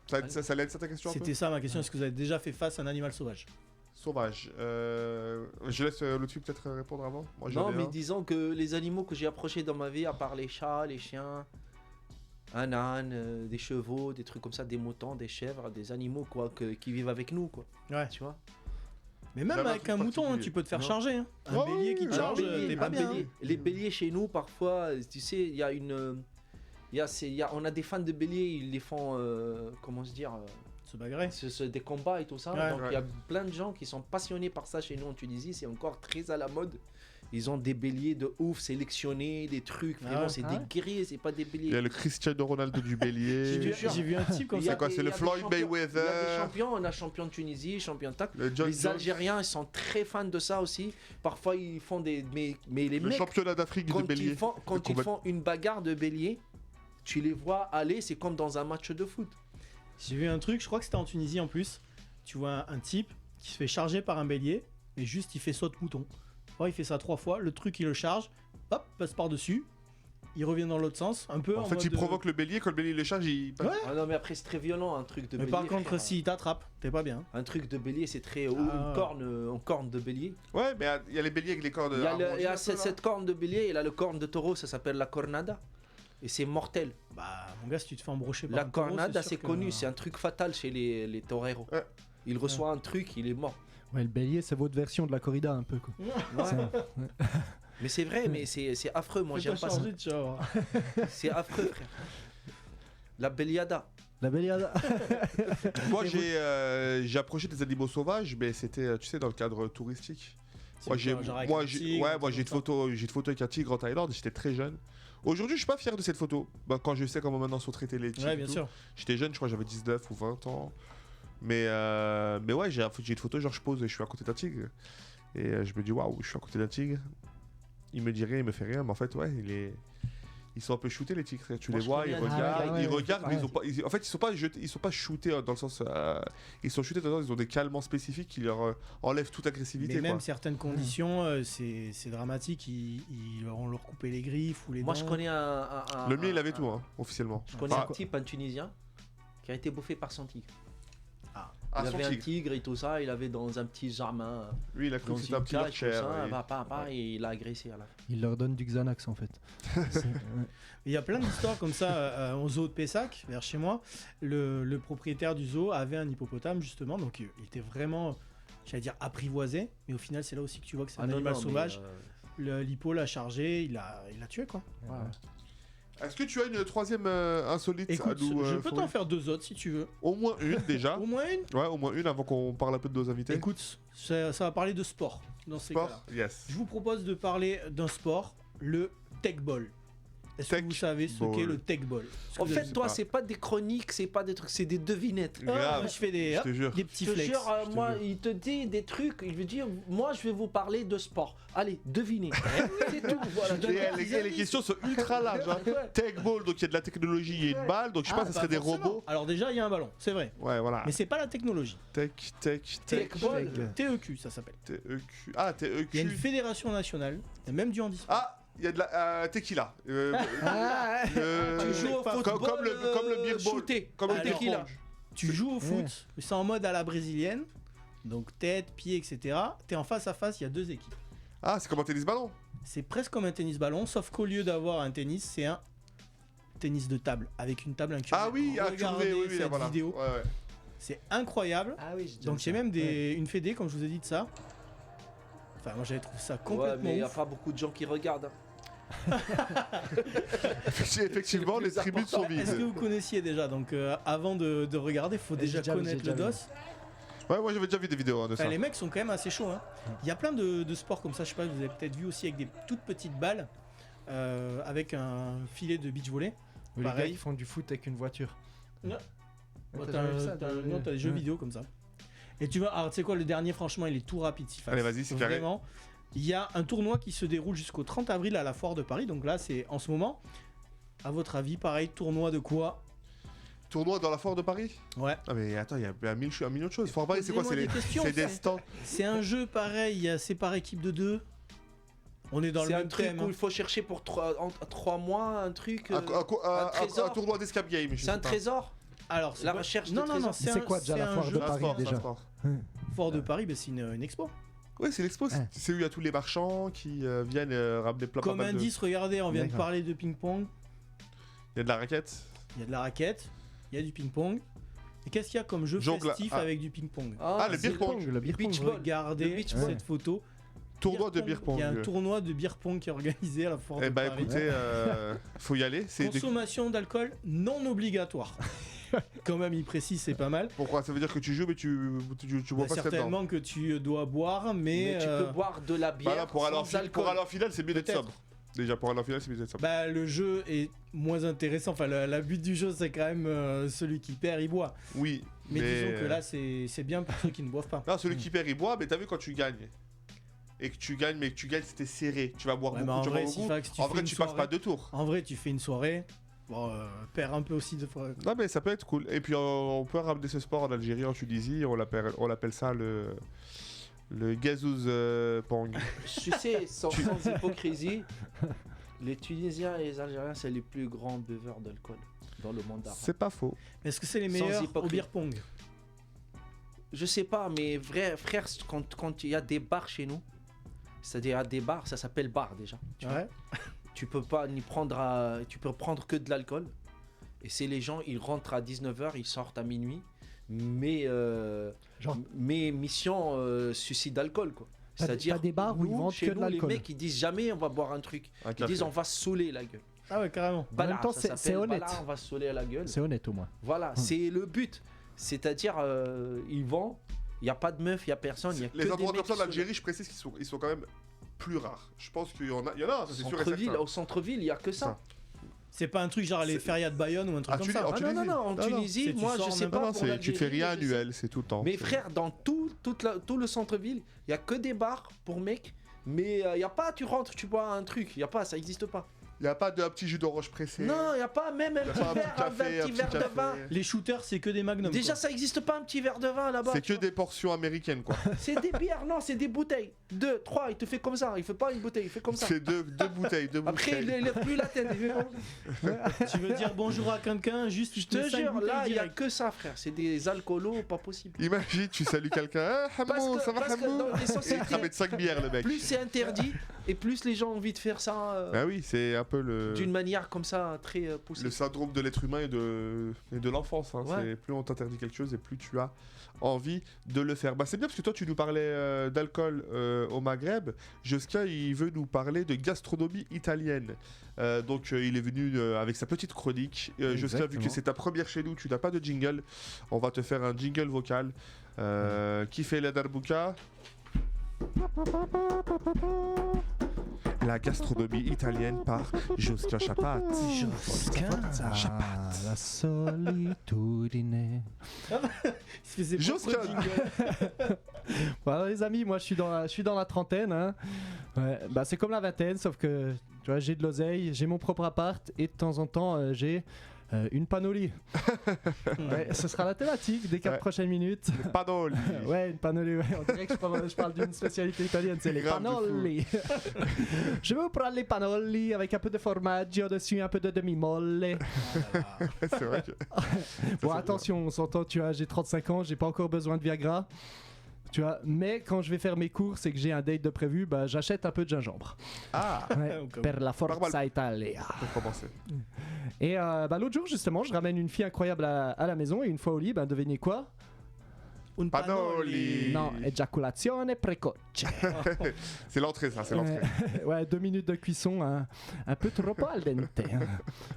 Ça l'aide ça ta question un peu? C'était ça ma question. Est-ce que vous avez déjà fait face à un animal sauvage? Sauvage. Je laisse l'autre fille peut-être répondre avant. Moi, j'en Non, ai mais un. disons que les animaux que j'ai approchés dans ma vie, à part les chats, les chiens, un âne, des chevaux, des trucs comme ça, des moutons, des chèvres, des animaux quoi, qui vivent avec nous, quoi. Ouais. Tu vois. Mais même J'avais un avec truc un mouton, hein, particulier. tu peux te faire Non. charger. Hein. Un Oh bélier qui te oui, charge, bélier, t'es pas un bien. bélier. hein. Les béliers chez nous, parfois, tu sais, il y a une. On a des fans de béliers, ils les font, comment se dire, Se bagarrer. des combats et tout ça. Ouais. Donc il y a plein de gens qui sont passionnés par ça chez nous en Tunisie, c'est encore très à la mode. Ils ont des béliers de ouf sélectionnés, des trucs, Ah vraiment, ouais. c'est Ah des ouais. guerriers, c'est pas des Il y béliers. a le Cristiano Ronaldo du J'ai bélier. vu, te jure. j'ai vu un type comme Il y a ça. quoi, des- c'est le il y a des Floyd champions- Mayweather. Il y a des champions, on a champion de Tunisie, champion de tac. Le John Les Jones, Algériens, ils sont très fans de ça aussi. Parfois, ils font des. Mais les le mecs, championnat d'Afrique de quand bélier. quand ils combat- font une bagarre de bélier, tu les vois aller, c'est comme dans un match de foot. J'ai vu un truc, je crois que c'était en Tunisie en plus. Tu vois un type qui se fait charger par un bélier, mais juste il fait saute mouton. Ouais, il fait ça 3 fois, le truc il le charge, hop, passe par-dessus, il revient dans l'autre sens, un peu En en fait, mode, il provoque le bélier, quand le bélier le charge, il. Ouais. Ah non, mais après, c'est très violent un truc de Mais bélier. par contre, frère. s'il t'attrape, t'es pas bien. Un truc de bélier, c'est très. Ou Ah. une corne de bélier. Ouais, mais il y a les béliers avec les cordes. Il y a, arrondies, un peu, cette, là. cette corne de bélier, il a le corne de taureau, ça s'appelle la cornada. Et c'est mortel. Bah, mon gars, si tu te fais embrocher par La un taureau, cornada, sûr c'est que- connu, c'est un truc fatal chez les toreros. Ouais. Il reçoit un truc, il est mort. Ouais, le bélier, c'est votre version de la corrida un peu. Quoi. Ouais. Mais c'est vrai, mais c'est affreux, moi Fais-toi j'aime pas ça. changer, tu vas voir. C'est affreux, frère. La béliada. La béliada. Moi, j'ai approché des animaux sauvages, mais c'était, tu sais, dans le cadre touristique. C'est Moi, j'ai quoi, genre avec moi, un j'ai- tigre, ouais, un moi, truc j'ai une comme photo, avec un tigre en Thaïlande, j'étais très jeune. Aujourd'hui, je suis pas fier de cette photo. Bah, quand je sais comment maintenant sont traités les ça. tigres. Ouais, et bien tout. sûr. J'étais jeune, je crois que j'avais 19 ou 20 ans. Mais ouais, j'ai une photo, genre je pose et je suis à côté d'un tigre. Et je me dis, waouh, je suis à côté d'un tigre. Il me dit rien, il me fait rien, mais en fait, ouais, ils sont un peu shootés les tigres. Tu Moi, les je vois, connais ils un regardent, tigre, ouais. ils regardent, mais Ouais. ils ont pas, en fait, ils sont pas jetés, ils sont pas shootés dans le sens, ils sont shootés dans le sens, ils ont des calmants spécifiques qui leur enlèvent toute agressivité. Mais même quoi. certaines conditions, c'est dramatique. On leur coupé les griffes ou les Moi dents. je connais Le mien, il avait tout, hein, officiellement. Je connais Ah, un type, un Tunisien, qui a été bouffé par son tigre. Ah, il son avait un tigre. tigre et tout ça, il avait dans un petit jardin, Lui, il a cru dans que c'était un une petit cage, tout Yorkshire. ça, ouais. et il l'a agressé à la fin. Il leur donne du Xanax en fait. Il y a plein d'histoires comme ça au zoo de Pessac, vers chez moi. Le propriétaire du zoo avait un hippopotame justement, donc il était vraiment, j'allais dire apprivoisé, mais au final c'est là aussi que tu vois que c'est un animal sauvage. L'hippo l'a chargé, il l'a tué quoi. Est-ce que tu as une troisième insolite Écoute, à nous je peux t'en fournir faire 2 autres si tu veux. Au moins une déjà. Au moins une. Ouais, au moins une avant qu'on parle un peu de nos invités. Écoute, ça va parler de sport dans ces cas-là. Sport, yes. Je vous propose de parler d'un sport, le tech ball. Est-ce que Tech vous savez ce ball. qu'est le tech ball? Est-ce que En vous fait, avez- sais toi, pas. c'est pas des chroniques, c'est pas des trucs, c'est des devinettes. Grave. je fais Je te jure. des petits Je te flex. jure, je te moi, jure. il te dit des trucs, il veut dire, moi, je vais vous parler de sport. Allez, devinez. c'est tout, voilà. Et les questions sont ultra larges. Hein. Tech ball, donc il y a de la technologie, il y a une balle, donc je sais pas, ça serait des robots. Alors déjà, il y a un ballon, c'est vrai. Ouais, voilà. Mais c'est pas la technologie. Tech. Tech ball. TEQ, ça s'appelle. TEQ. Ah, TEQ. Il y a une fédération nationale, il y a même du handisport. Ah, il y a de la tequila. Tu joues au football, comme le beer ball. shooté, Comme le Alors, tequila. ping-pong. Tu joues au foot, mais c'est en mode à la brésilienne. Donc tête, pied, etc. T'es en face à face, il y a 2 équipes. Ah, c'est comme un tennis ballon. C'est presque comme un tennis ballon, sauf qu'au lieu d'avoir un tennis, c'est un tennis de table, avec une table incurvée. Ah oui, Regardez oui, cette voilà. vidéo, Ouais. c'est incroyable. Ah oui, j'ai Donc j'ai même une fédé, comme je vous ai dit de ça. Enfin, moi j'avais trouvé ça Ouais, complètement mais il n'y a ouf. pas beaucoup de gens qui regardent. Effectivement, les tribunes sont Est-ce que vides. vous connaissiez déjà? Donc avant de regarder, il faut déjà j'ai déjà vu, connaître j'ai le déjà dos. Ouais, moi j'avais déjà vu des vidéos hein, de ça. Enfin, les mecs sont quand même assez chauds. Hein. Il y a plein de sports comme ça, je sais pas, vous avez peut-être vu aussi avec des toutes petites balles, avec un filet de beach volley. Les gars Pareil. qui font du foot avec une voiture. Non. Ouais, Ouais, t'as jamais vu ça, non, t'as des jeux Ouais. vidéo comme ça. Et tu vois, alors tu sais quoi, le dernier, franchement, il est tout rapide. Sifax. Allez, vas-y, c'est carré. Vraiment. Il y a un tournoi qui se déroule jusqu'au 30 avril à la Foire de Paris. Donc là, c'est en ce moment. À votre avis, pareil, tournoi de quoi? Tournoi dans la foire de Paris. Ouais. Ah mais attends, il y a un million de choses. Foire Paris, c'est quoi? Posez-moi C'est des questions, c'est des ça. stands. C'est un jeu pareil, c'est par équipe de 2. On est dans le C'est un même truc thème. où il faut chercher pour 3 mois, un truc. Un tournoi d'escape game. je C'est sais un pas. trésor. Alors, c'est La pas- recherche de non, non, non, trésors. C'est quoi déjà la un Foire de jeu. C'est un Paris, sport, c'est déjà. un sport. Foire de Paris, c'est une expo. Ouais, c'est l'expo. Ouais. C'est où il y a tous les marchands qui viennent ramener plein Comme pas mal de... indice, regardez, on vient de D'accord. parler de ping-pong. Il y a de la raquette. Il y a de la raquette, il y a du ping-pong. Et qu'est-ce qu'il y a comme jeu Jongle- festif ah. avec du ping-pong? Ah, le c'est beer pong. Le beer pong. beach ball. Regardez Le beach cette ball. photo. Tournoi de beer pong. Il y a un tournoi de beer pong qui est organisé à la Foire Eh de bah Paris. écoutez, faut y aller. C'est des- Consommation d'alcool non obligatoire. Quand même, il précise, c'est pas mal. Pourquoi? Ça veut dire que tu joues mais tu bois Bah, pas cette dedans. certainement que tu dois boire, mais, Mais tu peux boire de la bière Voilà, pour aller sans alcool. en finale, c'est mieux d'être Peut-être. sobre. Déjà, pour aller en finale, c'est mieux d'être sobre. bah, le jeu est moins intéressant. Enfin, la but du jeu, c'est quand même celui qui perd, il boit. Oui, Mais disons que là, c'est bien pour ceux qui ne boivent pas. Non, celui qui perd, il boit, mais t'as vu quand tu gagnes. Et que tu gagnes, mais que tu gagnes, c'était serré. Tu vas boire Ouais, mais beaucoup, en tu vas vrai, boire beaucoup. Sifax, tu En fais vrai, une tu passes soirée- pas 2 tours. En vrai, tu fais une soirée, bon, perds un peu aussi de fois. Non, mais ça peut être cool. Et puis, on peut ramener ce sport en Algérie, en Tunisie. On l'appelle ça le gazouz pong. Tu sais, sans hypocrisie, les Tunisiens et les Algériens, c'est les plus grands buveurs d'alcool dans le monde arabe. C'est pas faux. Est-ce que c'est les Sans meilleurs au hypocrisie. beer pong? Je sais pas, mais vrai, frère, quand il y a des bars chez nous, c'est-à-dire il y a des bars, ça s'appelle bar déjà. Tu vois. Ouais. Tu peux pas ni prendre tu peux prendre que de l'alcool. Et c'est les gens, ils rentrent à 19h, ils sortent à minuit. Mais Genre- mais mission suicide d'alcool quoi. T'as- C'est-à-dire t'as des bars où ils nous, vendent chez que de nous, l'alcool. les mecs ils disent jamais on va boire un truc. Un Ils café. disent on va se saouler la gueule. Ah ouais, carrément. Bala, temps, ça c'est s'appelle honnête. Bala, on va se saouler à la gueule. C'est honnête au moins. Voilà, c'est le but. C'est-à-dire ils vont, il n'y a pas de meuf, il n'y a personne, il y a que Les des endroits mecs comme ça qui sont d'Algérie, je précise qu'ils sont quand même plus rares. Je pense qu'il y en a, ça c'est sûr et Centre-ville, certain. au centre-ville, il n'y a que ça. Ça. C'est pas un truc genre les C'est- ferias de Bayonne ou un truc Ah, comme tu ça. dis- en Ah non, non, non, en Non, non, Tunisie, c'est- tu moi je sors sais même pas. Non, non, pour tu te fais l'Algérie, rien je sais. annuel, c'est tout le temps. Mais C'est- frère, dans tout le centre-ville, il n'y a que des bars pour mecs. Mais il n'y a pas, tu rentres, tu bois un truc, il n'y a pas, ça n'existe pas. Il n'y a pas d'un petit jus d'orange pressé. Non, il n'y a pas même un Y a petit pas un verre, petit café, un petit verre de vin. Les shooters, c'est que des magnums. Déjà, quoi. ça n'existe pas un petit verre de vin là-bas. C'est tu que vois. des portions américaines, quoi. C'est des bières, non, c'est des bouteilles. 2, 3, il te fait comme ça. Il fait pas une bouteille, il fait comme ça. C'est deux bouteilles, Après, il lève plus la tête. Il fait comme ça. Tu veux dire bonjour à quelqu'un, juste Je te jure, là, il n'y a direct. que ça, frère. C'est des alcoolos, pas possible. Imagine, tu salues quelqu'un. Ah, Parce Hamou, que- ça va, parce que Hamou dans les Et il te sociétés, ramène 5 bières, le mec. plus c'est interdit et plus les gens ont envie de faire ça Bah oui, c'est un peu d'une manière comme ça, très poussée. le syndrome de l'être humain et de l'enfance. Hein. Ouais. C'est plus on t'interdit quelque chose et plus tu as envie de le faire. Bah c'est bien parce que toi tu nous parlais d'alcool au Maghreb. Joska il veut nous parler de gastronomie italienne. Donc il est venu avec sa petite chronique. Joska, vu Exactement. que c'est ta première chez nous, tu n'as pas de jingle. On va te faire un jingle vocal. Qui fait la darbuka? La gastronomie italienne par Joska Chapat. La solitudine. Il se faisait Joska. propre jingle. Voilà les amis, moi je suis dans la trentaine. Hein. Ouais, bah, c'est comme la vingtaine, sauf que tu vois, j'ai de l'oseille, j'ai mon propre appart et de temps en temps j'ai une panoli. Ouais, ce sera la thématique des 4 Ouais. prochaines minutes. Le panoli. Ouais, une panoli, ouais. On dirait que je parle d'une spécialité italienne, c'est les Grave de fou. panoli. Je vais vous prendre les panoli avec un peu de formaggio dessus, un peu de demi-molle. C'est vrai que. Bon, attention, on s'entend, tu vois, j'ai 35 ans, j'ai pas encore besoin de Viagra. Tu vois, mais quand je vais faire mes courses et que j'ai un date de prévu, bah, j'achète un peu de gingembre. Ah, Ouais, Au cas où. per la forza Normal. Italia. pour commencer. Et bah, l'autre jour, justement, je ramène une fille incroyable à la maison et une fois au lit, bah, devinez quoi? Un Panoli. Non, ejaculazione precoce. C'est l'entrée, ça, c'est l'entrée. Ouais, 2 minutes de cuisson, un peu trop al dente. Hein.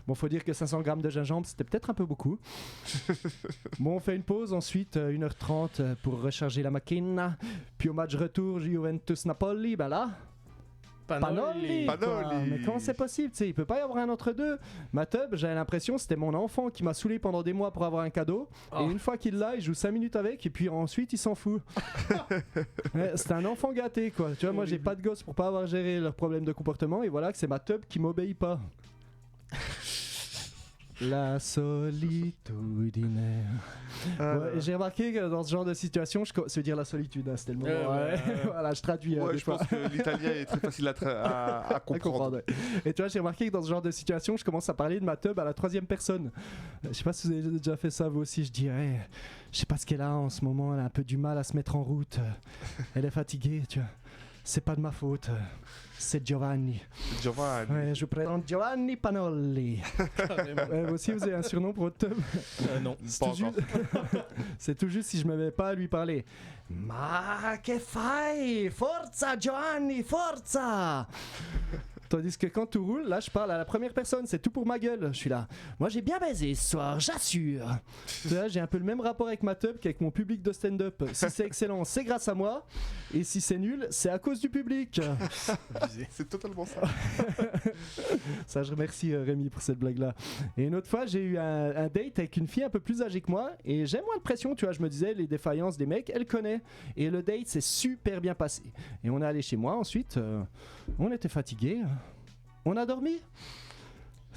Bon, faut dire que 500 grammes de gingembre, c'était peut-être un peu beaucoup. Bon, on fait une pause, ensuite 1h30 pour recharger la machine. Puis au match retour, Juventus-Napoli, ben là... Panoli, quoi. Panoli. Mais comment c'est possible, tu sais, il peut pas y avoir un entre deux. Ma tub, j'avais l'impression c'était mon enfant qui m'a saoulé pendant des mois pour avoir un cadeau. Oh. Et une fois qu'il l'a, il joue 5 minutes avec et puis ensuite il s'en fout. Ouais, c'est un enfant gâté quoi. Tu vois, moi j'ai pas de gosse pour pas avoir géré leurs problèmes de comportement et voilà que c'est ma tub qui m'obéit pas. La solitude. Ouais, j'ai remarqué que dans ce genre de situation, c'est dire la solitude, hein, c'était le moment. Ouais. Voilà, je traduis. Ouais, des je fois. pense que l'italien est très facile à comprendre. Ouais. Et tu vois, j'ai remarqué que dans ce genre de situation, je commence à parler de ma tub à la 3e personne. Je sais pas si vous avez déjà fait ça vous aussi. Je dirais, je sais pas ce qu'elle a en ce moment. Elle a un peu du mal à se mettre en route. Elle est fatiguée, tu vois. C'est pas de ma faute. C'est Giovanni. Giovanni. Ouais, je vous présente Giovanni Panoli. Ouais, vous aussi, vous avez un surnom pour votre tub? Non. C'est Pas tout, encore. c'est tout juste si je m'avais pas à lui parler. Ma che fai? Forza Giovanni, forza! Tandis que quand tout roule, là je parle à la première personne, c'est tout pour ma gueule. Je suis là. Moi j'ai bien baisé ce soir, j'assure. Tu vois, j'ai un peu le même rapport avec ma tub qu'avec mon public de stand-up. Si c'est excellent, c'est grâce à moi. Et si c'est nul, c'est à cause du public. C'est totalement ça. Ça, je remercie Rémi pour cette blague-là. Et une autre fois, j'ai eu un date avec une fille un peu plus âgée que moi et j'ai moins de pression, tu vois. Je me disais, les défaillances des mecs, elle connaît. Et le date s'est super bien passé. Et on est allé chez moi ensuite. On était fatigués. On a dormi.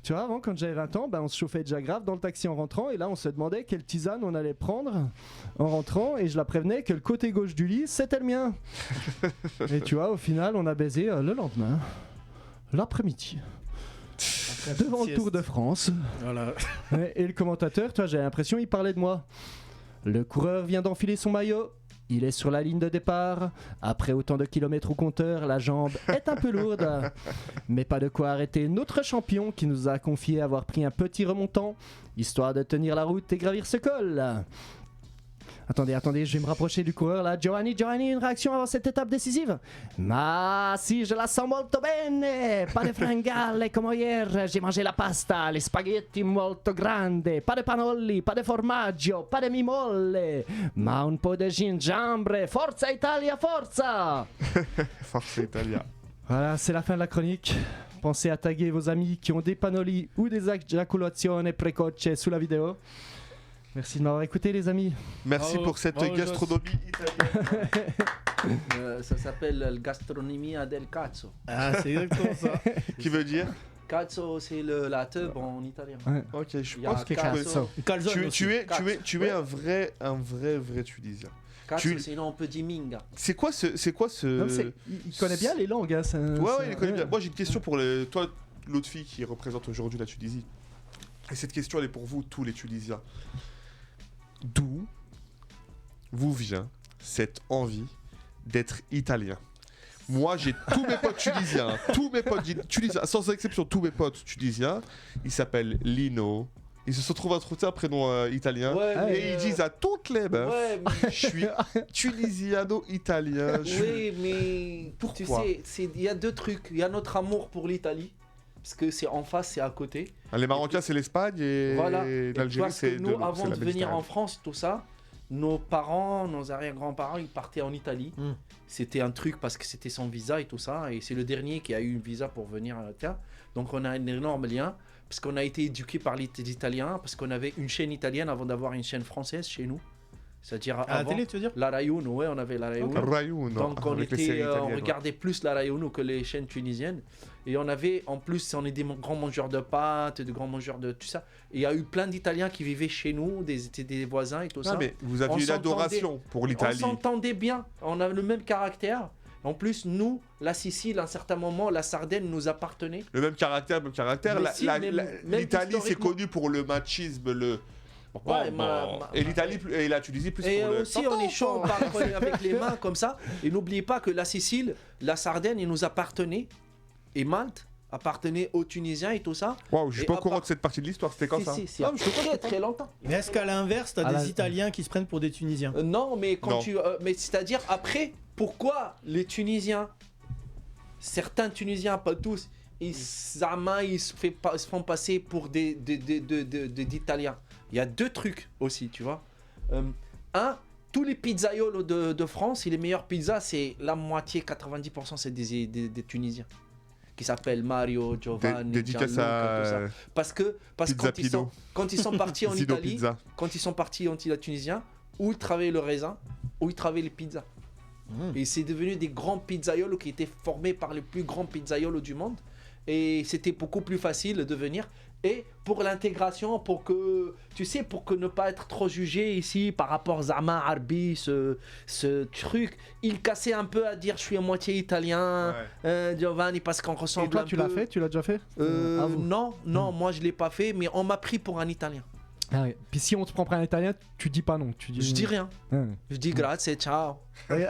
Tu vois, avant, quand j'avais 20 ans, ben, on se chauffait déjà grave dans le taxi en rentrant. Et là, on se demandait quelle tisane on allait prendre en rentrant. Et je la prévenais que le côté gauche du lit, c'était le mien. Et tu vois, au final, on a baisé le lendemain, l'après-midi. Devant le Tour de France. Voilà. Ouais, et le commentateur, toi, j'ai l'impression il parlait de moi. Le coureur vient d'enfiler son maillot. Il est sur la ligne de départ. Après autant de kilomètres au compteur, la jambe est un peu lourde. Mais pas de quoi arrêter notre champion qui nous a confié avoir pris un petit remontant, histoire de tenir la route et gravir ce col. Attendez, je vais me rapprocher du coureur là. Giovanni, une réaction avant cette étape décisive? Ma si, je la sens molto bene. Pas de fringale comme hier. J'ai mangé la pasta, les spaghetti molto grande. Pas de panoli, pas de formaggio, pas de mimolle. Ma un po' de gingembre. Forza Italia, forza! Force italien. Voilà, c'est la fin de la chronique. Pensez à taguer vos amis qui ont des panoli ou des ejaculazioni precoce sous la vidéo. Merci de m'avoir écouté les amis. Merci Bravo. pour cette Bravo, gastronomie italienne. Ça s'appelle le gastronomia del cazzo. Ah, c'est exactement ça. Qui veut dire Cazzo, c'est la teub en italien. Ok, je Il y a pense que Cazzo. Calzone aussi. tu es un vrai Tunisien. Cazzo, sinon on peut dire minga. C'est quoi ce Non, il connaît bien les langues. Hein, Ouais, il connaît bien. Moi, j'ai une question pour toi, l'autre fille qui représente aujourd'hui la Tunisie. Et cette question, elle est pour vous, tous les Tunisiens. D'où vous vient cette envie d'être italien? Moi, j'ai tous mes potes tunisiens, sans exception, tous mes potes tunisiens, ils s'appellent Lino. Ils se sont trouvés un prénom italien. Ouais, et ils disent à toutes les meufs, Ouais, je suis tunisiano-italien. oui, mais Pourquoi? tu sais, il y a deux trucs. Il y a notre amour pour l'Italie, parce que c'est en face, c'est à côté. Les Marocains, c'est l'Espagne et Voilà. l'Algérie, Parce c'est que de nous, l'autre, avant c'est la de venir en Méditerranée. France, tout ça, nos parents, nos arrière-grands-parents, ils partaient en Italie. C'était un truc parce que c'était sans visa et tout ça. Et c'est le dernier qui a eu une visa pour venir à la Terre. Donc on a un énorme lien. Parce qu'on a été éduqué par les Italiens. Parce qu'on avait une chaîne italienne avant d'avoir une chaîne française chez nous. C'est-à-dire À la avant, télé, tu veux dire? la Rai Uno, ouais, on avait la Rai Uno. Rayou, non, Donc on, avec les séries italiennes, on ouais. regardait plus la Rai Uno que les chaînes tunisiennes. Et on avait, en plus, on est des grands mangeurs de pâtes, des grands mangeurs de tout ça. Et il y a eu plein d'Italiens qui vivaient chez nous, des voisins et tout Non, ça. mais vous On aviez une s'entendait- adoration pour On l'Italie. s'entendait bien, on a le même caractère. En plus, nous, la Sicile, à un certain moment, la Sardaigne nous appartenait. Le même caractère. Mais si, même L'Italie, c'est historiquement. connu pour le machisme, le. Ouais, Et l'Italie et la Tunisie plus Et pour le. aussi, on est chaud, on parle avec les mains comme ça. Et n'oubliez pas que la Sicile, la Sardaigne, ils nous appartenaient. Et Malte appartenait aux Tunisiens et tout ça. Waouh, je suis Et pas à au courant part- de cette partie de l'histoire. C'était quand Si, ça? si, si, Non, mais je te très très longtemps. Mais est-ce qu'à l'inverse, t'as Ah, des là- Italiens qui se prennent pour des Tunisiens? Non, mais quand Non. mais c'est-à-dire après, pourquoi les Tunisiens, certains Tunisiens, pas tous, ils se font passer pour d'Italiens. Il y a deux trucs aussi, tu vois. Un, tous les pizzaiolos de France, et les meilleures pizzas, c'est la moitié, 90%, c'est des Tunisiens. Qui s'appellent Mario, Giovanni, Dédicace Gianluca, tout ça. à Parce que Pizza quand ils sont partis en Zino Italie, Pizza. quand ils sont partis en Tunisien, où ils travaillaient le raisin, où ils travaillaient les pizzas. Et c'est devenu des grands pizzaiolos qui étaient formés par les plus grands pizzaiolos du monde. Et c'était beaucoup plus facile de venir. Et pour l'intégration, pour que, tu sais, pour que ne pas être trop jugé ici par rapport à Zama, Arbi, ce truc, il cassait un peu à dire je suis à moitié italien, Giovanni, parce qu'on ressemble Et toi, un tu peu. l'as fait? Tu l'as déjà fait? À vous. Non, moi je l'ai pas fait, mais on m'a pris pour un italien. Ah ouais. Puis si on te prend pour un italien, tu dis pas non. Tu dis... Je dis rien. Ah. Je dis grazie, ciao. Ouais.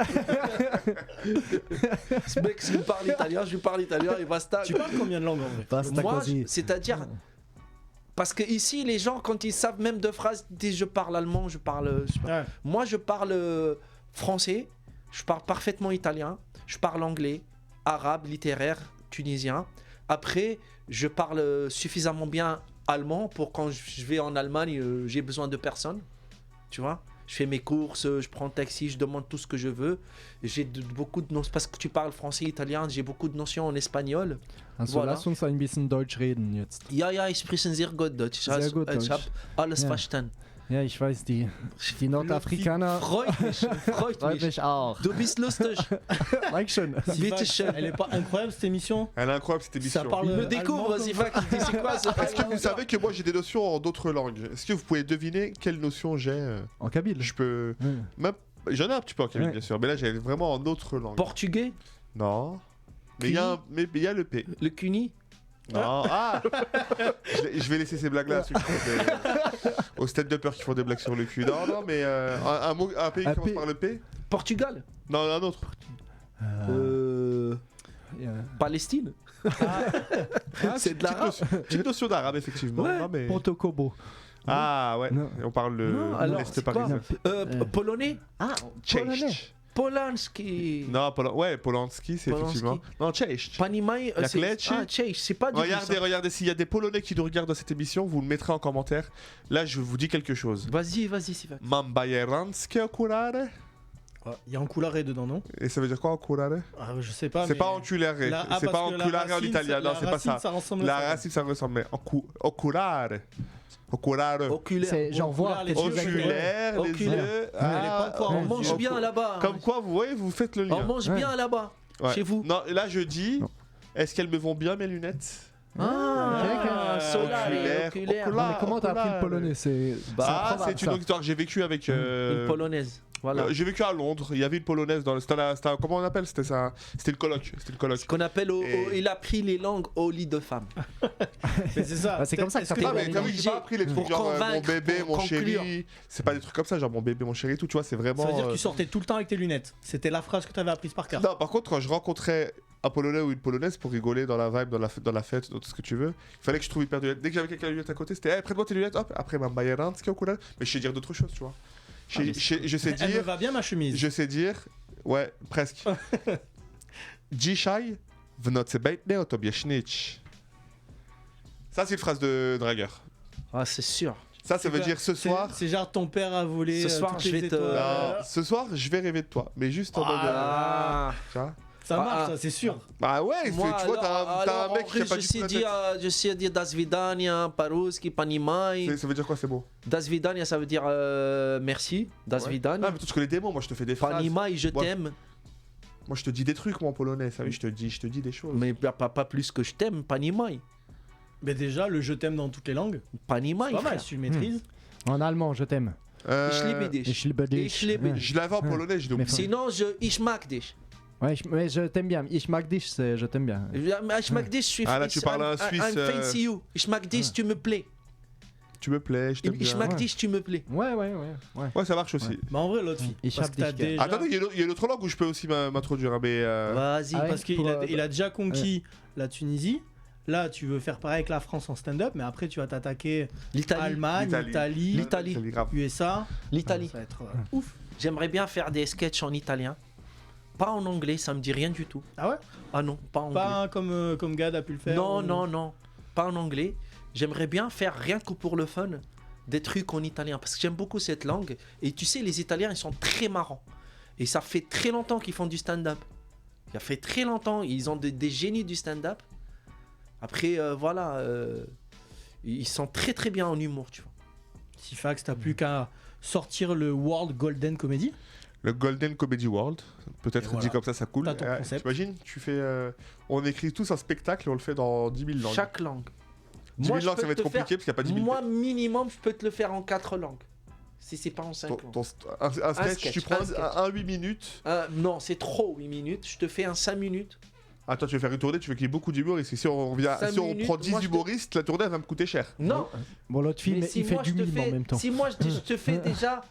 Ce mec, s'il me parle italien, je lui parle italien et basta. Tu parles combien de langues en vrai? Basta Moi, così. c'est-à-dire, parce que ici, les gens, quand ils savent même deux phrases, ils disent je parle allemand, je parle. Ouais. Moi, je parle français, je parle parfaitement italien, je parle anglais, arabe, littéraire, tunisien. Après, je parle suffisamment bien allemand pour quand je vais en Allemagne, j'ai besoin de personne. Tu vois? Je fais mes courses, je prends un taxi, je demande tout ce que je veux. J'ai beaucoup de notions, parce que tu parles français, italien, j'ai beaucoup de notions en espagnol. Also Voilà. lass uns ein bisschen Deutsch reden jetzt. Ja, ich spreche sehr gut Deutsch. Sehr gut Ich habe Deutsch. alles Ja. verstanden. Ja, ich weiß, die Nordafrikaner Freut mich, freut freut mich. mich auch. Du bist lustig. Dankeschön. Bitte schön. Elle est pas incroyable cette émission? Elle est incroyable cette émission. Ça parle Il me allemand découvre, comme Ziva, qui dit c'est quoi ce Est-ce que vous savez que moi j'ai des notions en d'autres langues? Est-ce que vous pouvez deviner quelles notions j'ai? En kabyle. Je peux. Ouais. Même... J'en ai un petit peu en kabyle, Ouais. bien sûr, mais là j'ai vraiment en d'autres langues. Portugais, Non. Mais il y a il y a le P. le cuni. Non. Ah je vais laisser ces blagues-là à ceux qui font aux stand-uppers qui font des blagues sur le cul. Non, mais un pays qui Un commence P. par le P? Portugal. Non, un autre. Yeah. Palestine. C'est de l'arabe. Petite notion d'arabe, effectivement. Ouais. Non, mais... Pontokobo. Ah ouais, Non. on parle Non, alors, l'Est c'est quoi parisien. Polonais. Ah, polonais. Cześć. Polanski. Non, ouais, Polanski, c'est Polanski. effectivement. Non, Cześć. Panimai. La c'est Kletsch. Cześć, c'est pas du Regardez, tout ça. regardez, s'il y a des Polonais qui nous regardent dans cette émission, vous le mettrez en commentaire. Là, je vous dis quelque chose. Vas-y, Siva. Mam bajeranskie okulary. Il y a enculare dedans, non? Et ça veut dire quoi, oculary? Ah, je sais pas. C'est mais- pas enculare. La- ah, C'est pas parce que la enculare en racine, italien. Non, la c'est pas racine, ça. ça ressemble à La ça. racine, ça ressemble. Mais oculare. Oculare. Oculaire. C'est genre voir les tes yeux, yeux. Oculaire, les Oculaire. yeux. Elle est pas encore On en mange yeux. bien là-bas. Comme quoi, vous voyez, vous faites le lien. On mange Ouais. bien là-bas. Ouais. Chez vous. Non, là, je dis, Non. est-ce qu'elles me vont bien, mes lunettes? Ah, Solari, Oculaire, oculaire. oculaire. Mais comment t'as appris le polonais? C'est Ah, improbable, c'est une ça. autre histoire que j'ai vécu avec. Une polonaise. Voilà. J'ai vécu à Londres. Il y avait une polonaise dans. Comment on appelle? C'était le colloque. C'était le colloque. Ce qu'on appelle, il a pris les langues au lit de femme. Mais c'est ça. Bah, c'est comme ça que Est-ce ça Ah, mais t'as vu, j'ai pas appris les trucs Pour genre mon convaincre, bébé, pour mon conclure. chéri. C'est pas des trucs comme ça, genre mon bébé, mon chéri, tout. Tu vois, c'est vraiment. Ça veut dire que tu sortais tout le temps avec tes lunettes. C'était la phrase que tu avais apprise par cœur. Non, par contre, quand je rencontrais un Polonais ou une Polonaise pour rigoler dans la vibe, dans la fête, dans tout ce que tu veux, il fallait que je trouve une paire de lunettes. Dès que j'avais quelqu'un de lunettes à côté, c'était hey, prête-moi tes lunettes, hop, après ma Bayern, ce qu'il y a au couleur. Mais je sais dire d'autres choses, tu vois. Je sais Elle me dire. va bien ma chemise. Je sais dire. Ouais, presque. Dzisiaj w nocy bejtne otobiesznicz. Ça, c'est une phrase de dragueur. Ah, c'est sûr. Ça veut dire ce soir. C'est genre ton père a volé Ce soir, toutes je les vais te- étoiles. Non, ce soir, je vais rêver de toi. Mais juste en mode. Ah. Tu vois Ça marche, ça, c'est sûr. Bah ouais, Moi, tu vois, t'as alors, un mec en qui a russe, pas du tout la tête. je sais dire das vidania, paruski, panimai. Ça veut dire quoi, c'est beau? Das vidania, ça veut dire merci. Das Ouais. vidania. Ah, mais toi, tu connais des mots, moi je te fais des phrases. Panimai, je Ouais. t'aime. Moi je te dis des trucs, moi en polonais, ça, oui, je te dis des choses. Mais pas plus que je t'aime, panimai. Mais déjà, le je t'aime dans toutes les langues, Panimai, c'est pas mal frère. si tu le maîtrises. En allemand, je t'aime. Ich liebe dich. Ich liebe dich. Ich liebe dich. Je l'avais en polonais, je l'ai oublié. Sinon, ich mag dich. Ouais, mais je t'aime bien. Ich mag dich, c'est je t'aime bien. Ich mag dich, je suis Ah, là, tu parles un Suisse, I'm fancy you. Ich mag dich, tu me plais. Tu me plais, je t'aime Ich bien. mag ouais. dich, tu me plais. Ouais. Ouais, ça marche aussi. Mais en vrai, l'autre fille. Ich Parce hab que t'as dich gern. déjà. Attendez, il y a une autre langue où je peux aussi m'introduire, hein, mais. Vas-y. Ah ouais. Parce qu'il Pour, a, il a déjà conquis la Tunisie. Là, tu veux faire pareil avec la France en stand-up, mais après, tu vas t'attaquer L'Italie. Allemagne, L'Italie. Italie, C'est grave. USA. L'Italie. Ça va être ouf. J'aimerais bien faire des sketchs en italien. Pas en anglais, ça me dit rien du tout. Ah ouais? Ah non, pas en anglais. Pas comme Gad a pu le faire. Non, ou- non, pas en anglais. J'aimerais bien faire rien que pour le fun des trucs en italien parce que j'aime beaucoup cette langue. Et tu sais, les Italiens, ils sont très marrants. Et ça fait très longtemps qu'ils font du stand-up. Ça fait très longtemps, ils ont des génies du stand-up. Après, voilà, ils sont très très bien en humour, tu vois. Sifax, t'as plus qu'à sortir le World Golden Comedy. Le Golden Comedy World, peut-être Et voilà. dit comme ça coule. T'as ton concept. T'imagines, tu fais. On écrit tous un spectacle et on le fait dans 10 000 langues. Chaque langue. 10 000 je langues, peux ça va te être compliqué faire- parce qu'il n'y a pas 10 000 Moi, minimum, je peux te le faire en 4 langues. Si c'est pas en 5 Ton- langues. un sketch, sketch, tu prends un sketch. un 8 minutes. Non, c'est trop 8 minutes. Je te fais un 5 minutes. Attends, tu veux faire une tournée, tu veux qu'il y ait beaucoup d'humoristes. Si on, Cinq si on minutes, prend 10 moi, je te- humoristes, la tournée elle va me coûter cher. Non, Bon, l'autre film, mais si il fait moi, du je te mime en fais, même temps. si moi je te fais déjà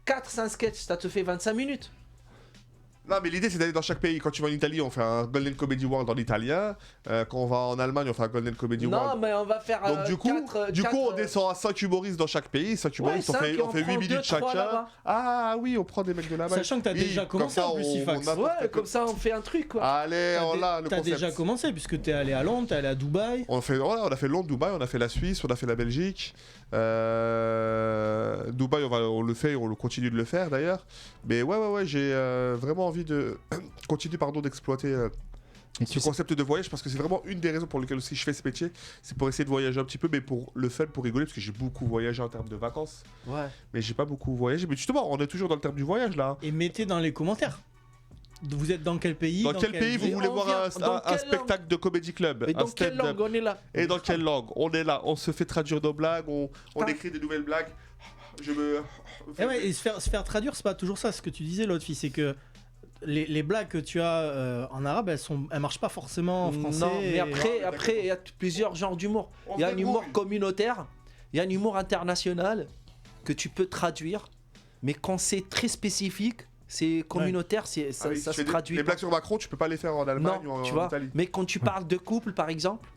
4-5 sketchs, ça te fait 25 minutes. Non, mais l'idée c'est d'aller dans chaque pays. Quand tu vas en Italie, on fait un Golden Comedy World en italien. Quand on va en Allemagne, on fait un Golden Comedy Non, World. mais on va faire Donc du coup, on descend à 5 humoristes dans chaque pays. 5 humoristes, cinq, et on fait 8 prend minutes 2, 3 chacun. là-bas. Ah oui, on prend des mecs de là-bas. Sachant que t'as Oui, déjà comme commencé ça, en plus, on- Sifax. on a- Ouais, comme ça on fait un truc quoi. Allez, T'as on dé- l'a le T'as concept. déjà commencé puisque t'es allé à Londres, t'es allé à Dubaï. On a fait Londres, Dubaï, on a fait la Suisse, on a fait la Belgique. Dubaï, on le fait, on le continue de le faire d'ailleurs. Mais ouais, j'ai vraiment envie de continuer d'exploiter Et ce tu sais- concept de voyage parce que c'est vraiment une des raisons pour lesquelles aussi je fais ce métier. C'est pour essayer de voyager un petit peu, mais pour le fun, pour rigoler, parce que j'ai beaucoup voyagé en termes de vacances. Ouais. Mais j'ai pas beaucoup voyagé. Mais justement, on est toujours dans le terme du voyage là. Et mettez dans les commentaires. Vous êtes dans quel pays Dans quel pays vous ville voulez on voir vient Dans un quelle spectacle de comedy club, Et un dans quelle stand-up. langue on est là? Et dans quelle langue? On est là, on se fait traduire nos blagues, on Ah. écrit des nouvelles blagues. Je me. Eh ouais, et se faire traduire, c'est pas toujours ça. Ce que tu disais, l'autre fille, c'est que les blagues que tu as en arabe, elles marchent pas forcément en français. Non, mais et- après, il y a plusieurs genres d'humour. Il y a un humour communautaire, il y a un humour international que tu peux traduire, mais quand c'est très spécifique, c'est communautaire, ça, Ah oui, ça tu se fais traduit Les pas. blagues sur Macron, tu peux pas les faire en Allemagne ou Non, en, tu en vois. Italie. Mais quand tu parles de couple, par exemple,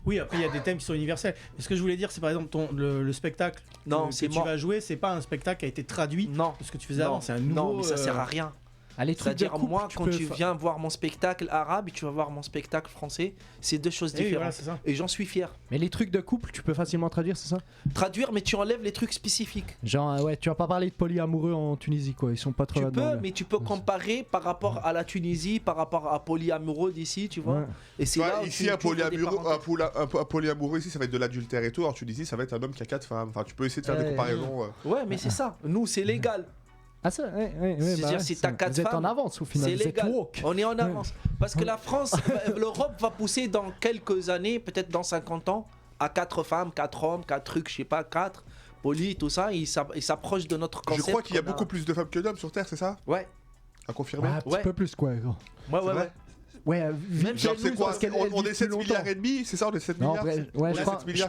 Oui, après, il y a des thèmes qui sont universels. Mais ce que je voulais dire, c'est par exemple le spectacle Non, que c'est tu mort. vas jouer, c'est pas un spectacle qui a été traduit non. de ce que tu faisais Non, avant. C'est un nouveau. non, mais ça sert à rien. Ah, les trucs de C'est-à-dire, couple, moi, quand peux tu fa- viens voir mon spectacle arabe et tu vas voir mon spectacle français, c'est deux choses Eh oui, différentes. voilà, c'est ça. Et j'en suis fier. Mais les trucs de couple, tu peux facilement traduire, c'est ça? Traduire, mais tu enlèves les trucs spécifiques. Genre, ouais, tu vas pas parler de polyamoureux en Tunisie, quoi. Ils sont pas trop Tu là-dedans, peux, là. mais tu peux comparer par rapport à la Tunisie, par rapport à polyamoureux d'ici, tu vois. Ouais. Et c'est Tu vois, là où ici, tu un ouvres des polyamoureux, parenthèses. un polyamoureux ici, ça va être de l'adultère et tout. Alors tu dis ici, ça va être un homme qui a 4 femmes. Enfin, tu peux essayer de faire des Ouais. comparaisons. Ouais, mais c'est ça. Nous, c'est légal. Ah ça, C'est-à-dire, si t'as 4 vous êtes en femmes, avance au final. c'est Vous êtes légal. woke. On est en avance. Parce que la France, l'Europe va pousser dans quelques années, peut-être dans 50 ans, à 4 femmes, 4 hommes, 4 trucs, je sais pas, 4 polis, tout ça. Ils s'approchent de notre Je concept. crois qu'il y a qu'on a. beaucoup plus de femmes que d'hommes sur Terre, c'est ça? Ouais, À confirmer. Ouais, un petit Ouais. peu plus quoi. ouais, C'est ouais. vrai ouais. Ouais, Même Genre, chez c'est nous, quoi? parce qu'elle- On elle est vit 7 plus milliards longtemps. et demi, c'est ça? On est 7 Non, milliards? ouais, Ouais, je 7 crois, milliards,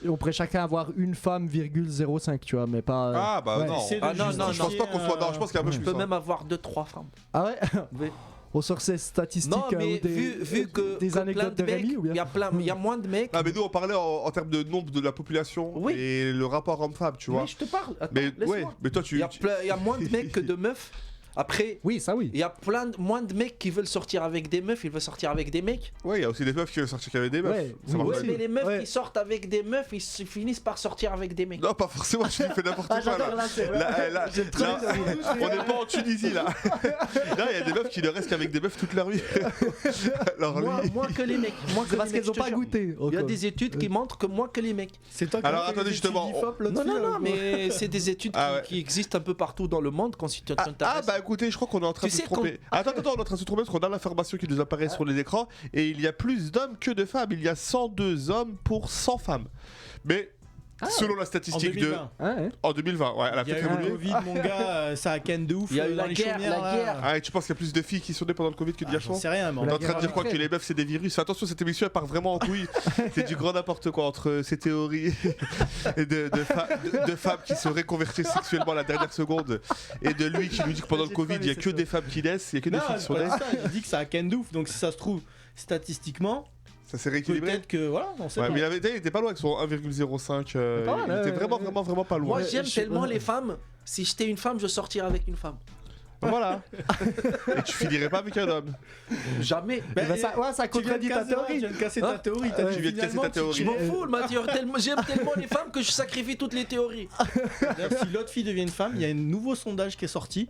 on pourrait chacun avoir une femme, 0,05, tu vois, mais pas. Ah bah ouais. non. Essaie de Ah, non, non, Je pense pas qu'on soit. Non, je pense qu'il y a un peu Je plus. peux hein. même avoir 2-3 femmes. Ah ouais Oui. On sort ces statistiques Non, mais ou des, vu que des que anecdotes plein de mecs, Rémi ou bien il y a moins de mecs. Ah mais nous on parlait en termes de nombre de la population Oui. et le rapport homme-femme, tu vois. Mais je te parle. Attends, Mais laisse-moi. ouais, mais toi tu. Il y a moins de mecs que de meufs. Après, Oui, ça oui. il y a moins de mecs qui veulent sortir avec des meufs, ils veulent sortir avec des mecs. Ouais, il y a aussi des meufs qui veulent sortir avec des meufs. Ouais, Ça oui, marche Ouais, pas. mais les meufs Ouais. qui sortent avec des meufs, ils finissent par sortir avec des mecs. Non, pas forcément, tu fais n'importe Ah, quoi là. j'adore là, c'est Là, J'aime trop là, les on n'est pas en Tunisie là. Là, il y a des meufs qui ne restent qu'avec des meufs toute leur vie. Alors lui. Moins que les mecs. Moins que C'est parce les mecs, qu'elles ont je te pas jure. goûté. Il y a encore. des études qui montrent que moins que les mecs. C'est toi qui Alors, as fait attendez, les justement, études IFOP, l'autre Non, fille, non, là, non, ou quoi mais c'est des études Ah ouais. qui existent un peu partout dans le monde quand tu Ah t'intéresses. bah écoutez, je crois qu'on est en train Tu de se sais tromper. Attends, on est en train de se tromper parce qu'on a l'information qui nous apparaît sur les écrans et il y a plus d'hommes que de femmes. Il y a 102 hommes pour 100 femmes. Mais selon la En statistique 2020. Ah, ouais. en 2020, ouais, elle a Il y a peut-être eu le évolué. Covid, mon gars, ça a ken de ouf. Il y a eu dans la les guerre, chaumières, la là. guerre. Ah, et tu penses qu'il y a plus de filles qui sont nées pendant le Covid que de Ah, garçons? j'en sais rien, mais On est en on train de dire quoi? Ukraine. Que les meufs c'est des virus. Fais attention, cette émission elle part vraiment en couille. C'est du grand n'importe quoi entre ces théories et de femmes qui se réconvertissent sexuellement à la dernière seconde et de lui qui nous dit que pendant le J'ai Covid pas il y a laissé que ça. des femmes qui naissent, il y a que des Non, filles qui c'est sont pas nées. ça, j'ai dit que ça a ken de ouf, donc si ça se trouve, statistiquement, Ça s'est rééquilibré. peut-être que voilà, on sait Ouais, pas. mais il était pas loin avec son 1,05. Pas mal, Il était ouais, vraiment pas loin. Moi, j'aime je- tellement les femmes. Si j'étais une femme, je sortirais avec une femme. Voilà. Et tu finirais pas avec un homme. Jamais. Bah, Eh ben, ça, ouais, ça Tu viens de contredit ta casser, ouais, théorie. tu viens de casser Hein ta théorie. t'as Ouais, dit tu viens de casser finalement, ta théorie. Je m'en fous, j'aime tellement les femmes que je sacrifie toutes les théories. D'ailleurs, si l'autre fille devient une femme, il y a un nouveau sondage qui est sorti.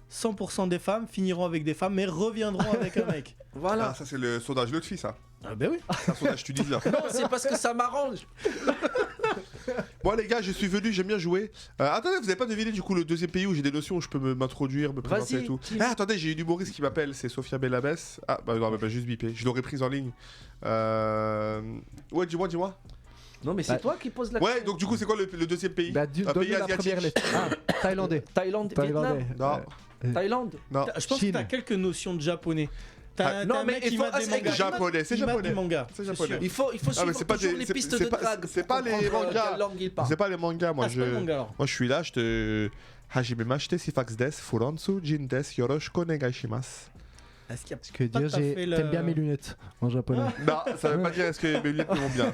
100% des femmes finiront avec des femmes, mais reviendront avec un mec. Voilà. Ah, ça c'est le sondage de l'autre fille, ça. Ah ben oui. C'est un sondage tunisien. Non, c'est parce que ça m'arrange. Bon les gars, je suis venu, j'aime bien jouer. Attendez, vous avez pas deviné du coup le deuxième pays où j'ai des notions où je peux m'introduire, me présenter Vas-y, et tout. dis. Ah, attendez, j'ai une humoriste qui m'appelle, c'est Sophia Bellabès. Ah bah non, mais bah, juste bipé. Je l'aurais prise en ligne. Ouais, dis-moi. Non, mais c'est Bah, toi qui poses la Ouais, question. donc du coup c'est quoi le deuxième pays? Bah, Un donne-lui pays la asiatique. première lettre. Ah, thaïlandais. Thaïlande, Thaïlandais. Vietnam, Non, Thaïlande. non. Je pense Chine. que t'as quelques notions de japonais. T'as non, un mais mec il qui faut- mate des c'est mangas. japonais, c'est Il mate japonais. du manga. C'est c'est japonais. sûr. Il faut Ah, mais suivre c'est pas toujours des- les c'est- pistes c'est de pas- drague. c'est pour pas les comprendre, mangas. quelle langue il parle. C'est pas les mangas, moi Ah, c'est pas le je. manga alors. Moi je suis là, je te. Hajime mashite sifax des, furansu jin des, yoroshiku onegaishimasu. Est-ce qu'il y a Ce que Pas dire, tout à fait le- t'aimes bien mes lunettes en japonais. Non, ça veut pas dire est-ce que mes lunettes me vont bien.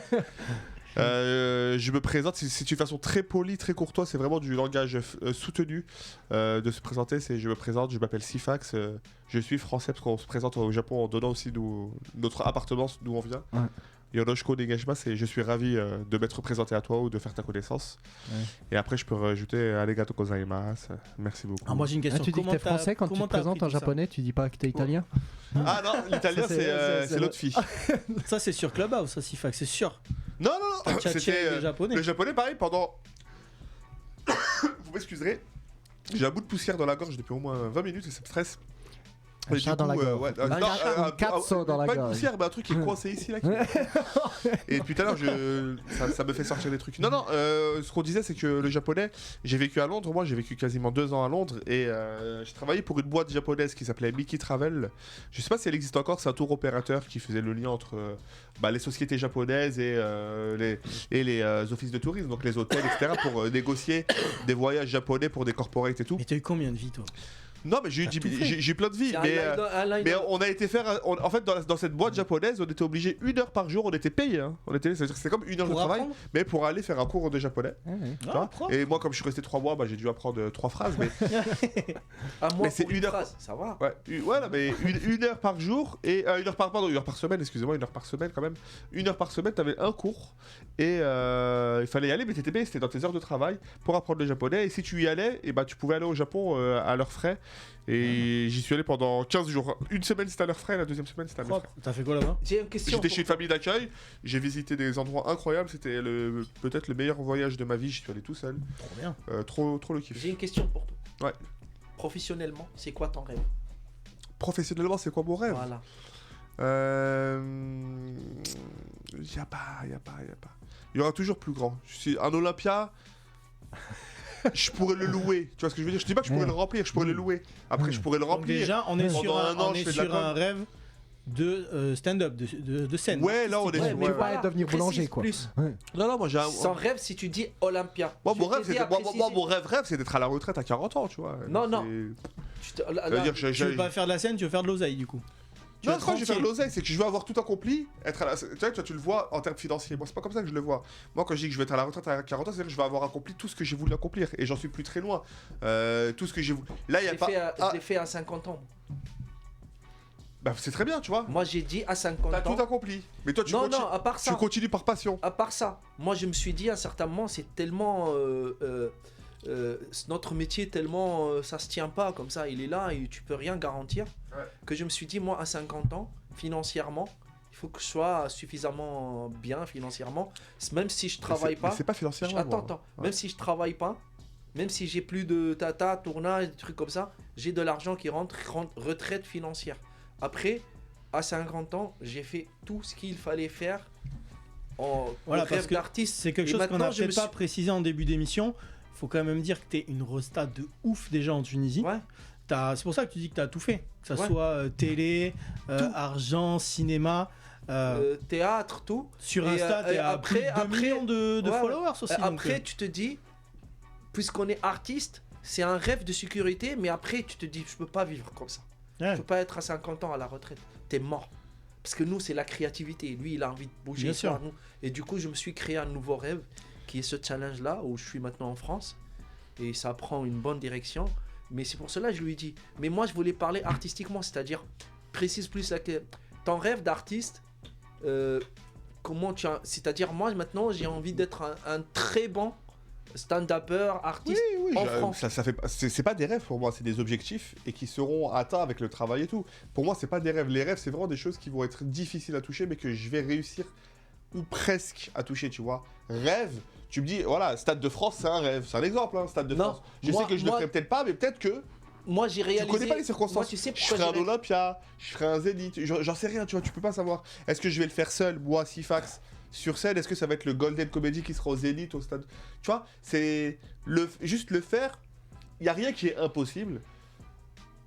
Je me présente, c'est une façon très polie, très courtoise, c'est vraiment du langage soutenu de se présenter. C'est je me présente, je m'appelle Sifax, je suis français parce qu'on se présente au Japon en donnant aussi notre appartenance d'où on vient. Ouais. Yoroshiku onegaishimasu, et je suis ravi de m'être présenté à toi ou de faire ta connaissance. Ouais. Et après, je peux rajouter arigato gozaimasu. Merci beaucoup. Ah, moi j'ai une Ah, question. tu dis que t'es français quand tu te comment t'as présentes en appris tout ça japonais, tu dis pas que t'es italien. Ah non, l'italien Ça, c'est c'est l'autre fille. Ça c'est sur Clubhouse, ça Sifax, c'est sûr. Non, non, non, Tchatché c'était avec les japonais. le japonais pareil pendant. Vous m'excuserez, j'ai un bout de poussière dans la gorge depuis au moins 20 minutes et ça me stresse. Un Et chat du dans la coup, gorge. ouais, Un chat- un katsu dans la pas une gorge. poussière, mais un truc qui est coincé ici là. Et depuis tout à l'heure, ça me fait sortir des trucs. Non, non, ce qu'on disait, c'est que le japonais, j'ai vécu à Londres, moi j'ai vécu quasiment 2 ans à Londres et j'ai travaillé pour une boîte japonaise qui s'appelait Mickey Travel. Je sais pas si elle existe encore, c'est un tour opérateur qui faisait le lien entre les sociétés japonaises et les offices de tourisme, donc les hôtels, etc., pour négocier des voyages japonais pour des corporates et tout. Mais t'as eu combien de vie toi? Non, mais j'ai eu plein de vies, C'est mais on a été faire. En fait, dans cette boîte japonaise, on était obligé 1 heure par jour, on était payé. Hein. C'est-à-dire que c'était comme 1 heure de Pour travail, apprendre mais pour aller faire un cours de japonais. Ouais, ouais. tu vois. propre. Et moi, comme je suis resté 3 mois, j'ai dû apprendre 3 phrases. Mais Un mois Mais c'est pour une heure. phrase, ça va. ouais, voilà, mais 1 heure par jour et 1 heure pardon, 1 heure par semaine. Excusez-moi, 1 heure par semaine quand même. 1 heure par semaine, t'avais un cours et il fallait y aller, mais t'étais payé, c'était dans tes heures de travail pour apprendre le japonais. Et si tu y allais, et tu pouvais aller au Japon à leurs frais. Et j'y suis allé pendant 15 jours. Une semaine c'était à leurs frais, la deuxième semaine c'était à mes frais. Propre. T'as fait quoi là-bas? J'ai une question. J'étais pour chez une toi. famille d'accueil, j'ai visité des endroits incroyables, c'était peut-être le meilleur voyage de ma vie, j'y suis allé tout seul. Trop bien. Trop le kiff. J'ai une question pour toi. Ouais. professionnellement, c'est quoi ton rêve? Professionnellement, c'est quoi mon rêve? Voilà. Y a pas. Il y aura toujours plus grand. Un Olympia, je pourrais le louer. Tu vois ce que je veux dire? Je dis pas que je pourrais le remplir, je pourrais le louer. Après, je pourrais le Donc remplir. déjà, on est Pendant sur un an, on je est fais de la sur un com. rêve de stand-up, de scène. Ouais, là, on est Ouais, sur. mais ouais. voilà, devenir boulanger, précise quoi. plus. Non, moi j'ai un. Sans rêve, si tu dis Olympia. Moi, Je mon vais rêve, t'aider à préciser. mon rêve, c'est d'être à la retraite à 40 ans, tu vois. Non, non. C'est- Là, Ça veut dire que Tu veux pas faire de la scène, tu veux faire de l'oseille du coup. Tu Non, vas c'est pas que je vais faire de tranquille. l'oseille, c'est que je veux avoir tout accompli, être à la... tu vois, tu le vois en termes financiers. Moi, c'est pas comme ça que je le vois. Moi, quand je dis que je vais être à la retraite à 40 ans, c'est-à-dire que je vais avoir accompli tout ce que j'ai voulu accomplir. Et j'en suis plus très loin. Tout ce que j'ai voulu. Là, il y je a l'ai pas. fait à- Ah, je l'ai fait à 50 ans. bah, c'est très bien, tu vois. Moi, j'ai dit à 50 T'as ans. tout accompli. Mais toi, tu Non, continues. non, à part Tu ça. continues par passion. À part ça, moi, je me suis dit à un certain moment, c'est tellement. Notre métier, tellement. Ça se tient pas comme ça. Il est là et tu peux rien garantir. Ouais. Que je me suis dit, moi, à 50 ans, financièrement, il faut que je sois suffisamment bien financièrement. Même si je travaille Mais pas. c'est pas financièrement. Attends, moi. attends. Ouais. Même si je travaille pas, même si j'ai plus de tata, tournage, des trucs comme ça, j'ai de l'argent qui rentre, retraite financière. Après, à 50 ans, j'ai fait tout ce qu'il fallait faire en Voilà, parce rêve que d'artiste. c'est quelque Et chose qu'on maintenant, a je peut-être me pas suis- précisé en début d'émission. Faut quand même dire que t'es une rosta de ouf déjà en Tunisie. Ouais. C'est pour ça que tu dis que t'as tout fait. Que ça Ouais. soit télé, Tout. argent, cinéma. Théâtre, tout. Sur et, Insta, t'es à après- plus de 2 après- millions de ouais, followers aussi. donc, Après, tu te dis, puisqu'on est artiste, c'est un rêve de sécurité, mais après, tu te dis, je peux pas vivre comme ça. ouais. Je peux pas être à 50 ans à la retraite. T'es mort. Parce que nous, c'est la créativité. Lui, il a envie de bouger. Bien sûr. faire nous. Et du coup, je me suis créé un nouveau rêve qui est ce challenge-là où je suis maintenant en France. Et ça prend une bonne direction. Mais c'est pour cela que je lui dis. Mais moi, je voulais parler artistiquement, c'est-à-dire, précise plus ton rêve d'artiste. Comment tu as. C'est-à-dire, moi, maintenant, j'ai envie d'être un très bon stand-upper, artiste en France. Ça fait, c'est pas des rêves pour moi, c'est des objectifs et qui seront atteints avec le travail et tout. Pour moi, c'est pas des rêves. Les rêves, c'est vraiment des choses qui vont être difficiles à toucher, mais que je vais réussir ou presque à toucher, tu vois. Rêve, tu me dis, voilà, Stade de France, c'est un rêve. C'est un exemple, hein, Stade de Non, France. Je moi- sais que je le moi- ferai peut-être pas, mais peut-être que Moi, j'ai réalisé. tu connais pas les circonstances. Moi, tu sais Je pourquoi ferai un j'ai ré- Olympia, je ferai un Zénith, j'en sais rien, tu vois, tu peux pas savoir. Est-ce que je vais le faire seul, moi, Sifax, sur scène? Est-ce que ça va être le Golden Comedy qui sera au Zénith, au stade? Tu vois, c'est juste le faire. Il y a rien qui est impossible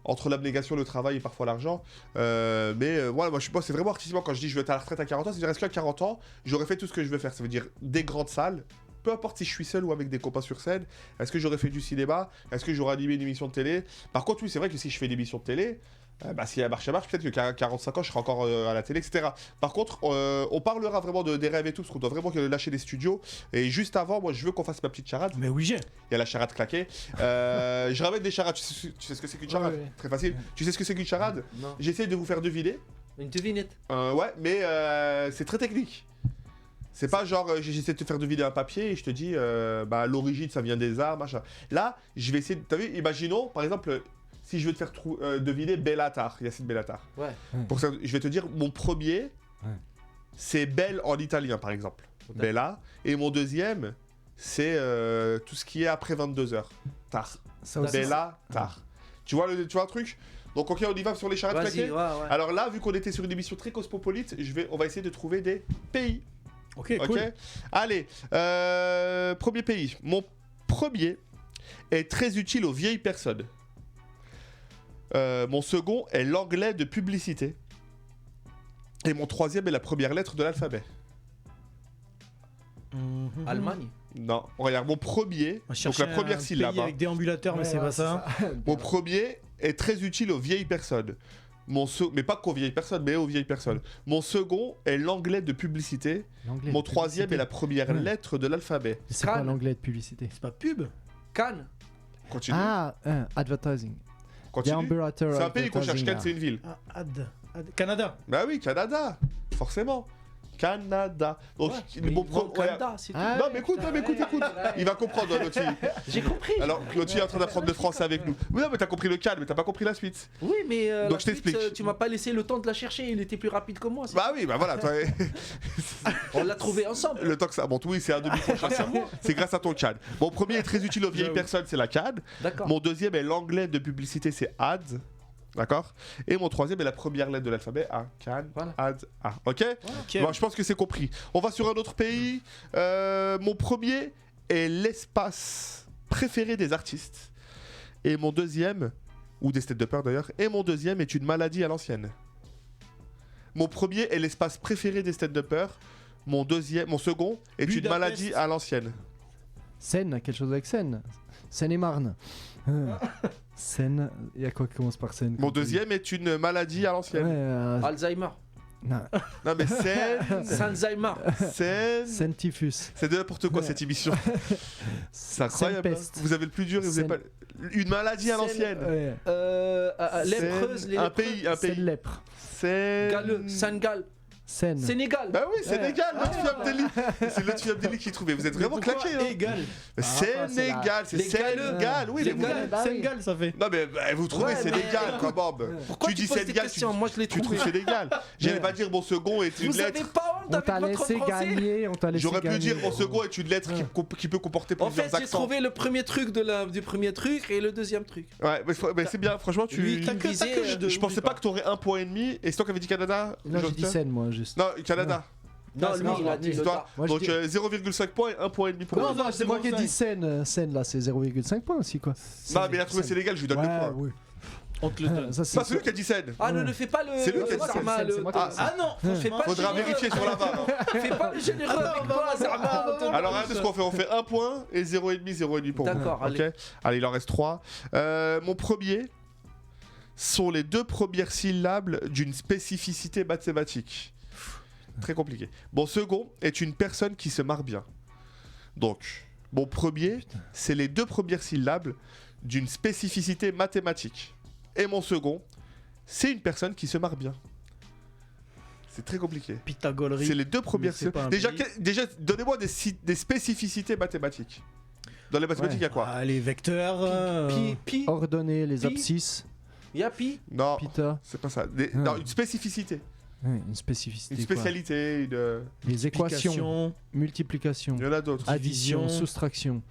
entre l'abnégation, le travail et parfois l'argent. Voilà, moi, c'est vraiment artistiquement quand je dis je vais être à la retraite à 40 ans, c'est-à-dire est-ce qu'à 40 ans, j'aurais fait tout ce que je veux faire. Ça veut dire des grandes salles. Peu importe si je suis seul ou avec des copains sur scène, est-ce que j'aurais fait du cinéma? Est-ce que j'aurais animé une émission de télé? Par contre, oui, c'est vrai que si je fais une émission de télé, si elle marche, peut-être que 45 ans, je serai encore à la télé, etc. Par contre, on parlera vraiment des rêves et tout, parce qu'on doit vraiment lâcher les studios. Et juste avant, moi, je veux qu'on fasse ma petite charade. Mais oui, j'ai. Il y a la charade claquée. Je ramène des charades. Tu sais ce que c'est qu'une charade? Ouais. Très facile. Tu sais ce que c'est qu'une charade? Non. J'essaie de vous faire deviner. Une devinette. Ouais, mais c'est très technique. C'est pas genre j'essaie de te faire deviner un papier et je te dis l'origine ça vient des arts, machin. Là, je vais essayer. T'as vu, imaginons par exemple si je veux te faire deviner Bellatar, Yacine Bellatar. Ouais. Pour ça, je vais te dire mon premier, c'est Belle en italien par exemple. D'accord. Bella. Et mon deuxième, c'est tout ce qui est après 22h. Tar. Ça aussi, Bella, tar. Tu vois le truc? Donc ok, on y va sur les charrettes Vas-y, claquées. ouais. Alors là, vu qu'on était sur une émission très cosmopolite, on va essayer de trouver des pays. Ok, Ok. cool. Allez, premier pays. Mon premier est très utile aux vieilles personnes. Mon second est l'anglais de publicité. Et mon troisième est la première lettre de l'alphabet. Mhm. Allemagne. Non, regarde, mon premier, On va donc chercher la première un syllabe. pays hein. avec déambulateur, mais c'est pas ça. Mon premier est très utile aux vieilles personnes. Mais pas qu'aux vieilles personnes, mais aux vieilles personnes. Mon second est l'anglais de publicité. L'anglais Mon de troisième est publicité. la première Ouais. lettre de l'alphabet. C'est quoi Cannes. l'anglais de publicité? C'est pas pub. Cannes. Continue. Advertising. Continue. Déambulateur C'est un pays qu'on cherche. advertising, Cannes, c'est une ville. Canada. Bah oui, Canada. Forcément. Canada. Donc, Mais mon bon, pro- ouais. Canada, c'est tout. Ah, Non, mais écoute, il va comprendre, notre fille. J'ai compris. Alors, l'autre fille est en train d'apprendre le français avec nous. Oui, non, mais t'as compris le cadre, mais t'as pas compris la suite. Oui, mais Donc, la je t'explique. suite, tu m'as pas laissé le temps de la chercher. Il était plus rapide que moi. Bah oui, bah voilà, toi, On l'a trouvé ensemble. le temps que ça monte, oui, c'est un demi-point chacun. C'est grâce à ton CAD. Mon premier est très utile aux vieilles personnes, c'est la CAD. D'accord. Mon deuxième est l'anglais de publicité, c'est ads. D'accord. Et mon troisième est la première lettre de l'alphabet, A. Can, Voilà. ads, A. Ok. Ok. Bon, je pense que c'est compris. On va sur un autre pays. Mon premier est l'espace préféré des artistes. Et mon deuxième, ou des stand-uppers d'ailleurs, et mon deuxième est une maladie à l'ancienne. Mon premier est l'espace préféré des stand-uppers. Mon second est une Budapest. maladie à l'ancienne. Seine, quelque chose avec Seine. Seine-et-Marne. Seine, il y a quoi qui commence par Seine Mon deuxième est une maladie à Ouais, l'ancienne. Alzheimer. non, Non mais Alzheimer. Seine, Seine-Typhus. c'est de n'importe quoi cette émission. C'est incroyable. hein. Seine-peste. Vous avez le plus dur et vous avez pas une maladie à Seine- l'ancienne. Ouais. Lépreuse, les un lépreux. pays, un pays. Seine-lèpre. Galeux, Sénégal. Seine. Sénégal. Bah oui, Sénégal, Lotfi Abdelli. C'est Lotfi Abdelli qui trouvait. Vous êtes vraiment claqué. Hein. Égal. Sénégal, c'est Les galeux. Sénégal. Oui, Les les galeux. Bah oui. Sénégal, ça fait. Non mais vous trouvez Ouais, Sénégal, mais quoi, Bob. Pourquoi Tu tu dis poses des Sénégal, questions Moi, je l'ai Tu trouvé. trouves Sénégal. J'allais pas dire mon second est une Vous avez lettre. pas honte On t'a avec votre laissé français gagner, on t'a laissé J'aurais pu gagner. dire mon second est une lettre qui peut comporter En plusieurs fait, j'ai accents. trouvé le premier truc du premier truc et le deuxième truc. Ouais, mais c'est bien, franchement, Lui, tu. t'as que je Je pensais pas que t'aurais un point et demi. Et c'est toi qui avais dit Canada Non, j'ai dit Jocelyn Seine, moi, juste. Non, Canada. Non, c'est lui, moi, il a dit C'est le toi. tas. Moi, je Donc dis- 0,5 points et 1 point et demi pour Non, moi. non, C'est moi qui ai dit Seine. Seine, là, c'est 0,5 points aussi, quoi. Non, mais il a trouvé Sénégal, je lui donne le Ouais, point. oui. On te le donne. Ça, C'est pas celui qui a dit Seine. Ah, ne fais pas le. C'est lui qui a dit Zarma, Seine, le- c'est moi qui ai dit Ah, Ah non, Fais pas Faudra généreux. vérifier sur la barre. Fais pas le généreux avec toi, Zarma. Alors, regardez ce qu'on fait. On fait 1 point et 0,5, 0,5 pour moi. D'accord, allez. Ok. Allez, il en reste 3. Mon premier sont les deux premières syllabes d'une spécificité mathématique. Très compliqué. Mon second est une personne qui se marre bien. Donc, mon premier, c'est les deux premières syllabes d'une spécificité mathématique. Et mon second, c'est une personne qui se marre bien. C'est très compliqué. Pythagorerie. C'est les deux premières c'est pas un déjà, pays. déjà, donnez-moi des spécificités mathématiques. Dans les mathématiques, il y a quoi Ah, les vecteurs. Pi. Ordonner les Pi. abscisses. Il y a pi. Non, Pita. c'est pas ça. Non, une spécificité. Ouais, une spécificité. Une quoi. spécialité, une... Les équations. multiplication. Multiplication. il y en a d'autres. Addition. Division. Soustraction.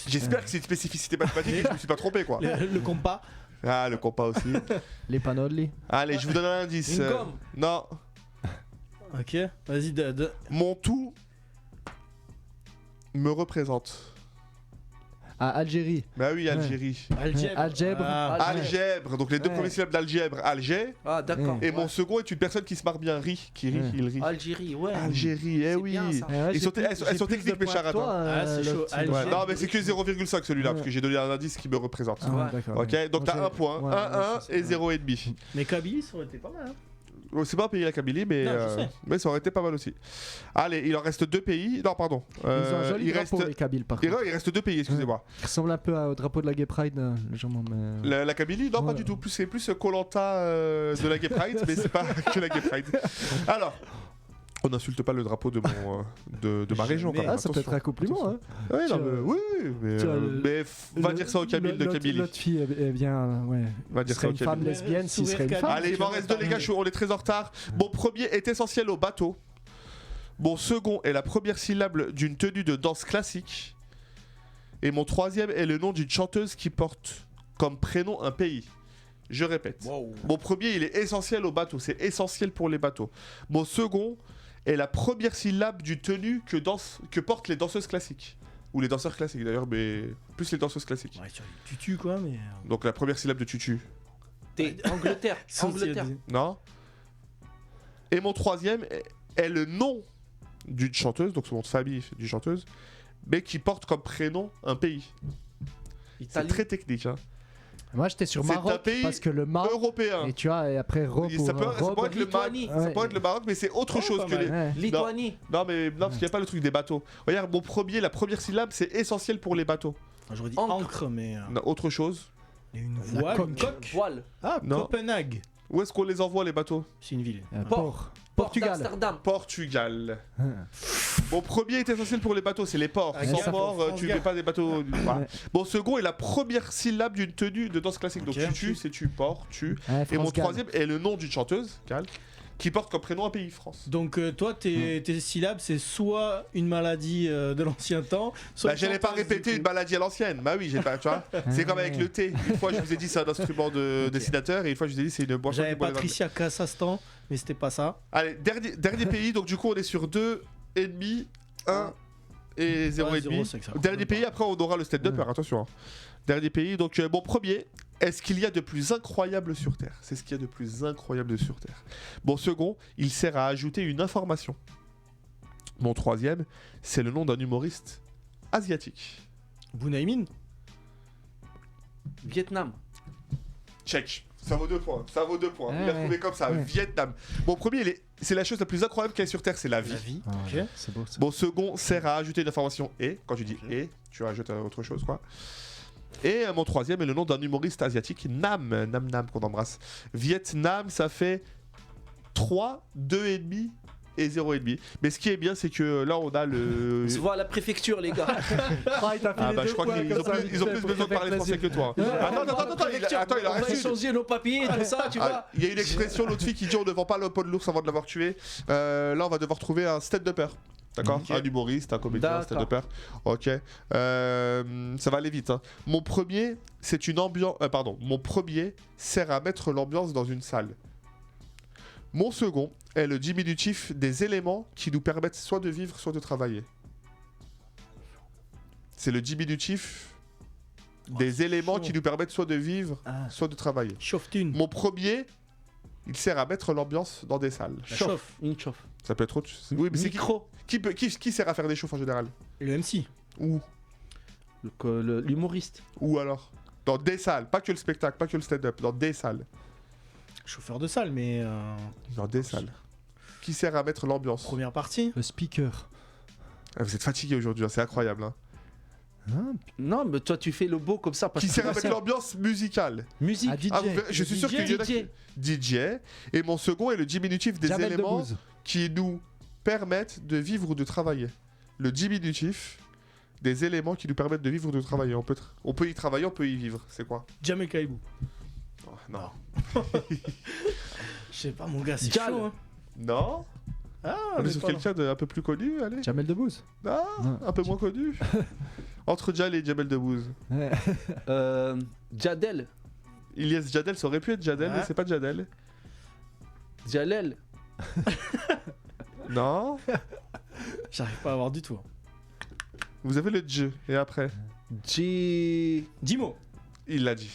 J'espère que c'est une spécificité mathématique et que je me suis pas trompé, quoi. Le compas. Ah, le compas aussi. Les panodli. Allez, je vous donne un indice. Une gomme. Non, Ok, vas-y. mon tout me représente. Ah, Algérie. Bah oui, Algérie. Algèbre. Algèbre. Ah, Algèbre, donc les deux Ouais. premiers syllabes d'algèbre, Alger. Ah, d'accord. Et mon second est une personne qui se marre bien, qui rit, Ouais. il rit. Algérie, ouais. Algérie, eh C'est oui. bien, ça. Ouais, Ils sont- j'ai elles sont- elles sont plus techniques, de mes points charades, que toi, Ah, c'est chaud. l'autre. Algérie. Ouais, non, mais c'est que 0,5 celui-là, Ouais. parce que j'ai donné un indice qui me représente. Ah, Ouais. d'accord. Ok, donc Moi, t'as j'ai- un point, ouais, 1 ouais, c'est et ça. 0,5. Mais Kabylie, ça aurait été pas mal. Hein. Oh, c'est pas un pays la Kabylie, mais, Non, je sais. mais ça aurait été pas mal aussi. Allez, il en reste 2 pays. Non, pardon. Ils ont un joli il, drapeau, reste... les Kabyles, par il contre. reste 2 pays, excusez-moi. Il ressemble un peu au drapeau de la Gay Pride, légèrement, mais... La Kabylie, non, pas Ouais. du tout. C'est plus Koh-Lanta de la Gay Pride, mais c'est pas que la Gay Pride. Alors, on n'insulte pas le drapeau de, de ma région, quand même. Ah, ça peut être attention. un compliment, hein. Ouais, non, Tu mais, as- oui, mais, tu as le- va dire ça au Kabyle de Kabylie. L'autre fille est bien, ouais. Va dire ça serait au une femme Kabyle. lesbienne s'il Sourire serait une Kabyle. femme. Allez, il m'en reste 2, les gars, on est très en retard. Mon premier est essentiel au bateau. Mon second est la première syllabe d'une tenue de danse classique. Et mon troisième est le nom d'une chanteuse qui porte comme prénom un pays. Je répète. Wow. Mon premier, il est essentiel au bateau. C'est essentiel pour les bateaux. Mon second est la première syllabe d'une tenue que portent les danseuses classiques. Ou les danseurs classiques d'ailleurs, mais plus les danseuses classiques. Ouais, sur les tutus, quoi, mais. Donc la première syllabe de tutu. T'es Angleterre. Angleterre. Non. Et mon troisième est le nom d'une chanteuse, donc son nom de famille d'une chanteuse, mais qui porte comme prénom un pays. C'est Italie. très technique. Hein. Moi, j'étais sur C'est un Maroc, pays parce que le Maroc... Européen. Et tu vois, et après, Rob Ça peut être le Maroc, Lituanie. ça peut être le Maroc, mais c'est autre Oh, chose pas que mal. les. Ouais. Lituanie. Non, mais non, parce qu'il n'y a pas le truc des bateaux. Regarde, la première syllabe, c'est essentiel pour les bateaux. J'aurais dit Encre. encre, mais. Non, autre chose. Une La voile. coque. Une coque. Voile. Ah, Non. Copenhague. Où est-ce qu'on les envoie les bateaux? C'est une ville. Port. Port Portugal. d'Amsterdam. Portugal. Bon, premier est essentiel pour les bateaux, c'est les ports. Ah, Sans ça, port, pour France tu Gall. fais pas des bateaux. Voilà. Ouais. Bon, second est la première syllabe d'une tenue de danse classique. Donc Ok. tu, c'est tu, port, tu. Ouais, Et mon France Gall. troisième est le nom d'une chanteuse, Cal, qui porte comme prénom un pays, France. Donc toi, tes syllabes, c'est soit une maladie de l'ancien temps, soit. Bah, j'allais pas chanteuse, répéter du une coup. maladie à l'ancienne. Bah oui, j'ai pas, tu vois. C'est comme avec le thé. Une fois, je vous ai dit c'est un instrument de dessinateur et une fois, je vous ai dit c'est une boisson. J'avais qui boit les Patricia Cassastan, mais c'était pas ça. Allez, dernier pays. Donc du coup, on est sur 2,5, 1 et 0,5. Ouais, zéro, c'est que ça compte Dernier même pays, pas. après on aura le stand-upper, attention. Hein. Dernier pays, donc mon premier, est-ce qu'il y a de plus incroyable sur Terre? C'est ce qu'il y a de plus incroyable sur Terre. Mon second, il sert à ajouter une information. Mon troisième, c'est le nom d'un humoriste asiatique. Bunaimin. Vietnam. Check. Ça vaut 2 points. Ça vaut 2 points. Il a Ouais. trouvé comme ça. Ouais. Vietnam. Mon premier, c'est la chose la plus incroyable qu'il y a sur Terre, c'est la vie. La vie. Ah, Ok. ouais, c'est beau ça. Mon second sert à ajouter une information et. Quand tu dis et, tu rajoutes autre chose, quoi. Et mon troisième est le nom d'un humoriste asiatique, Nam qu'on embrasse. Vietnam, ça fait 3, 2,5 et 0,5. Mais ce qui est bien, c'est que là, on a le. On se voit à la préfecture, les gars. Ah, il t'a Ah filé bah, deux je crois points qu'ils comme ont ça, plus, ils ont plus pour besoin de te faire parler français que plaisir. toi. Ouais. Attends, il en On va reste une. échanger nos papiers, tout ça, tu vois. Il y a une expression, l'autre fille qui dit on ne vend pas le pot de l'ours avant de l'avoir tué. Là, on va devoir trouver un stand-upper. D'accord. Ok. Un humoriste, un comédien, un D'accord. stand-upper. Ok. Ça va aller vite. Hein. Mon premier, c'est une ambiance. Pardon. Mon premier sert à mettre l'ambiance dans une salle. Mon second est le diminutif des éléments qui nous permettent soit de vivre, soit de travailler. C'est le diminutif des éléments chaud. qui nous permettent soit de vivre, Ah. soit de travailler. Chauffe-tune. Mon premier, il sert à mettre l'ambiance dans des salles. La chauffe. Une chauffe. Ça peut être autre chose. Oui, mais c'est Micro. qui sert à faire des chauffes en général? Le MC. Où L'humoriste. Où alors? Dans des salles, pas que le spectacle, pas que le stand-up, dans des salles. Chauffeur de salle, mais Dans des salles. Qui sert à mettre l'ambiance? première partie. Le speaker. Ah, vous êtes fatigué aujourd'hui, hein, c'est incroyable. Hein. Hein, Non, mais toi, tu fais le beau comme ça. Parce Qui que sert à tu mettre sais. l'ambiance musicale? Musique. Ah, DJ. Ah, vous verrez, je suis sûr DJ, qu'il y en a qui... DJ. Et mon second est le diminutif des Jamel éléments Debbouze. qui nous permettent de vivre ou de travailler. Le diminutif des éléments qui nous permettent de vivre ou de travailler. On peut y travailler, on peut y vivre. C'est quoi? Jamel Kaibou. Oh, non. Je sais pas, mon gars, c'est Jal. chaud. Hein. Non. Ah, On est mais sur pas quelqu'un d'un peu plus connu, allez. Jamel Debbouze. Non, Non. un peu moins connu. Entre Jal et Jamel Debbouze. Ouais. Jadel. Ilyes Jadel, ça aurait pu être Jadel, Ouais. mais c'est pas Jadel. Jalel. Non. J'arrive pas à voir du tout. Vous avez le J, et après, Dimo. il l'a dit.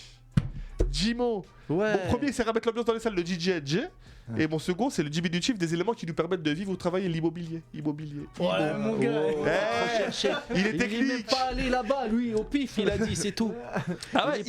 Jimo. Ouais. Mon premier, c'est remettre l'ambiance dans les salles, le DJ est J. Ouais. Et mon second, c'est le diminutif des éléments qui nous permettent de vivre ou travailler, l'immobilier. Immobilier. Ouais, mon gars. Eh, Chercher. il est Il est même technique. pas allé là-bas, lui, au pif, il a dit, c'est tout. Ah ouais,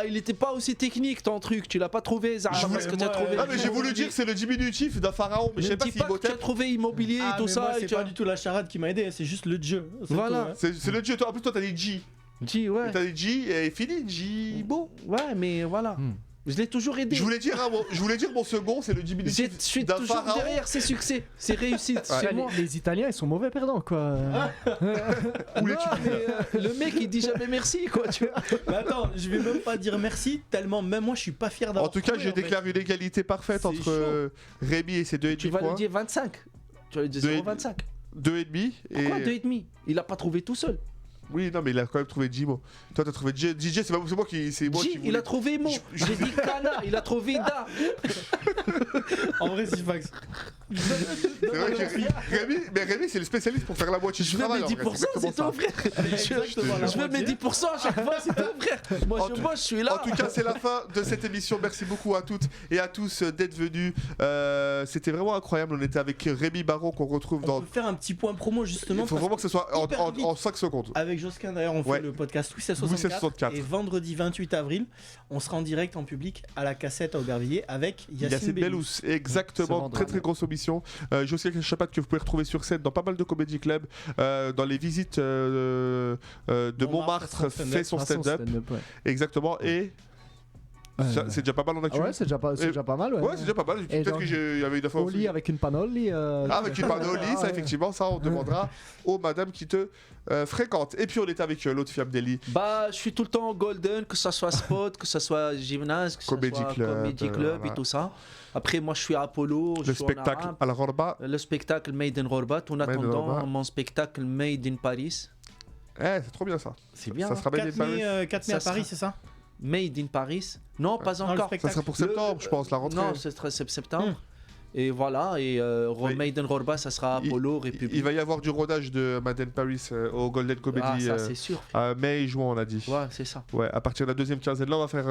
il était pas aussi technique, ton truc. Tu l'as pas trouvé, Zara, Je parce que voulais- tu as moi, trouvé. Ah, mais j'ai voulu dire que c'est le diminutif d'un pharaon, mais je Ne sais pas dis s'il pas que tu as Imhotep. trouvé immobilier Ah, et tout mais ça. moi, et c'est tu pas as- du tout la charade qui m'a aidé, c'est juste le jeu. C'est Voilà. tout, hein. C'est le J. Toi, en plus, toi, t'as dit J. Dis, ouais. T'as dit J et fini, J. Bon. Ouais, mais voilà. Hmm. Je l'ai toujours aidé. Je voulais dire mon second, c'est le Je diminutif suis d'un toujours pharaon. derrière ses succès, ses réussites. Ouais. C'est moi. Les Italiens, ils sont mauvais perdants, quoi. Ou les Non, mais, le mec, il dit jamais merci, quoi. Tu vois. Mais attends, je vais même pas dire merci, tellement même moi je suis pas fier d'avoir. En tout cas, trouvé, je en fait. déclare une égalité parfaite C'est entre chaud. Rémi et ses 2,5 Tu vas lui points. dire 25. Tu vas lui dire Deux et- 0,25. 2,5 et... Pourquoi 2,5? Il a pas trouvé tout seul. Oui, non, mais il a quand même trouvé Jimo. Toi, t'as trouvé DJ, c'est moi qui... C'est moi J, qui il voulais- a trouvé Mo. J'ai dit Kana, il a trouvé Da. En vrai, c'est fax. C'est vrai que Rémi, c'est le spécialiste pour faire la moitié du Je veux travail. mes en vrai, 10%, c'est c'est exactement tout, ça. frère. Exactement la Je veux mes moitié. 10% à chaque fois, c'est tout, frère. Moi, En je tout- bosse, je suis là. En tout cas, c'est la fin de cette émission. Merci beaucoup à toutes et à tous d'être venus. C'était vraiment incroyable. On était avec Rémi Baron qu'on retrouve On dans... peut faire un petit point promo justement. Il faut parce vraiment que ce soit hyper vite. en 5 secondes. Avec Josquin d'ailleurs on fait Ouais. le podcast Louis 64, Louis 64. et vendredi 28 avril on sera en direct en public à la cassette à Aubervilliers avec Yacine Yacine Bellous. Bellous, Ce exactement, vendredi. très très grosse émission. Josquin Chapat que vous pouvez retrouver sur scène dans pas mal de comédie clubs, dans les visites de Montmartre Montmartre fait son fait son stand-up, ouais. exactement. Et C'est déjà pas mal en Ah actu. ouais, c'est déjà pas mal. Ouais, c'est déjà pas mal. Et Peut-être donc, qu'il y avait une fois Au lit avec une panoli. avec une panoli, Ah, ça ouais. effectivement, ça on demandera aux madames qui te fréquentent. Et puis on était avec l'autre fille Abdelli. Bah, je suis tout le temps golden, que ça soit spot, que ça soit gymnase, que Comedy ça soit club, comedy club voilà. et tout ça. Après, moi, je suis à Apollo, je Le suis spectacle en arabe. à la Rorba. Le spectacle Made in Rabat, en Made in attendant Rabat. mon spectacle Made in Paris. C'est trop bien ça. C'est bien. Ça hein. sera Made in 4 mai, Paris. 4 mai à Ça Paris, sera- c'est ça Made in Paris. Non, pas Non, le encore. Ça spectacle. sera pour septembre, je pense, la rentrée. Non, ce sera septembre. Et voilà, et Oui. Made in Rabat, ça sera Apollo, République. Il va y avoir du rodage de Made in Paris au Golden Ah, Comedy ça, c'est sûr. mai et juin, on a dit. Ouais, c'est ça. Ouais, à partir de la deuxième quinzaine, là, on va faire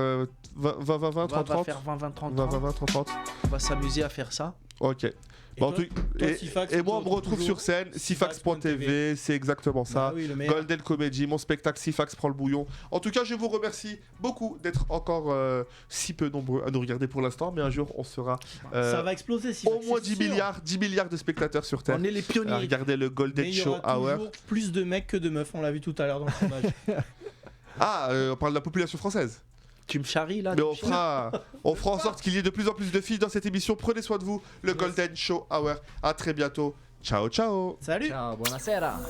20-20-20, On 30-30. va faire 20-20-30. 20-20-20, 30-30. On va s'amuser à faire ça. Ok. Et Bon, toi- toi, Sifax, et on moi, on te me retrouve retrouve sur scène, sifax.tv, c'est exactement ça. Bah oui, le meilleur. Golden Comedy, mon spectacle Sifax prend le bouillon. En tout cas, je vous remercie beaucoup d'être encore si peu nombreux à nous regarder pour l'instant, mais un jour, on sera Ça va exploser. Sifax, au moins c'est 10 sûr. milliards de spectateurs sur Terre On est les à pionniers. regarder le Mais Golden il y Show aura Hour. toujours plus de mecs que de meufs, on l'a vu tout à l'heure dans le sondage. On parle de la population française. Tu me charries là Mais tu me on charries fera en sorte qu'il y ait de plus en plus de filles dans cette émission. Prenez soin de vous, le Golden Show Hour. À très bientôt. Ciao, ciao. Salut Ciao, buonasera.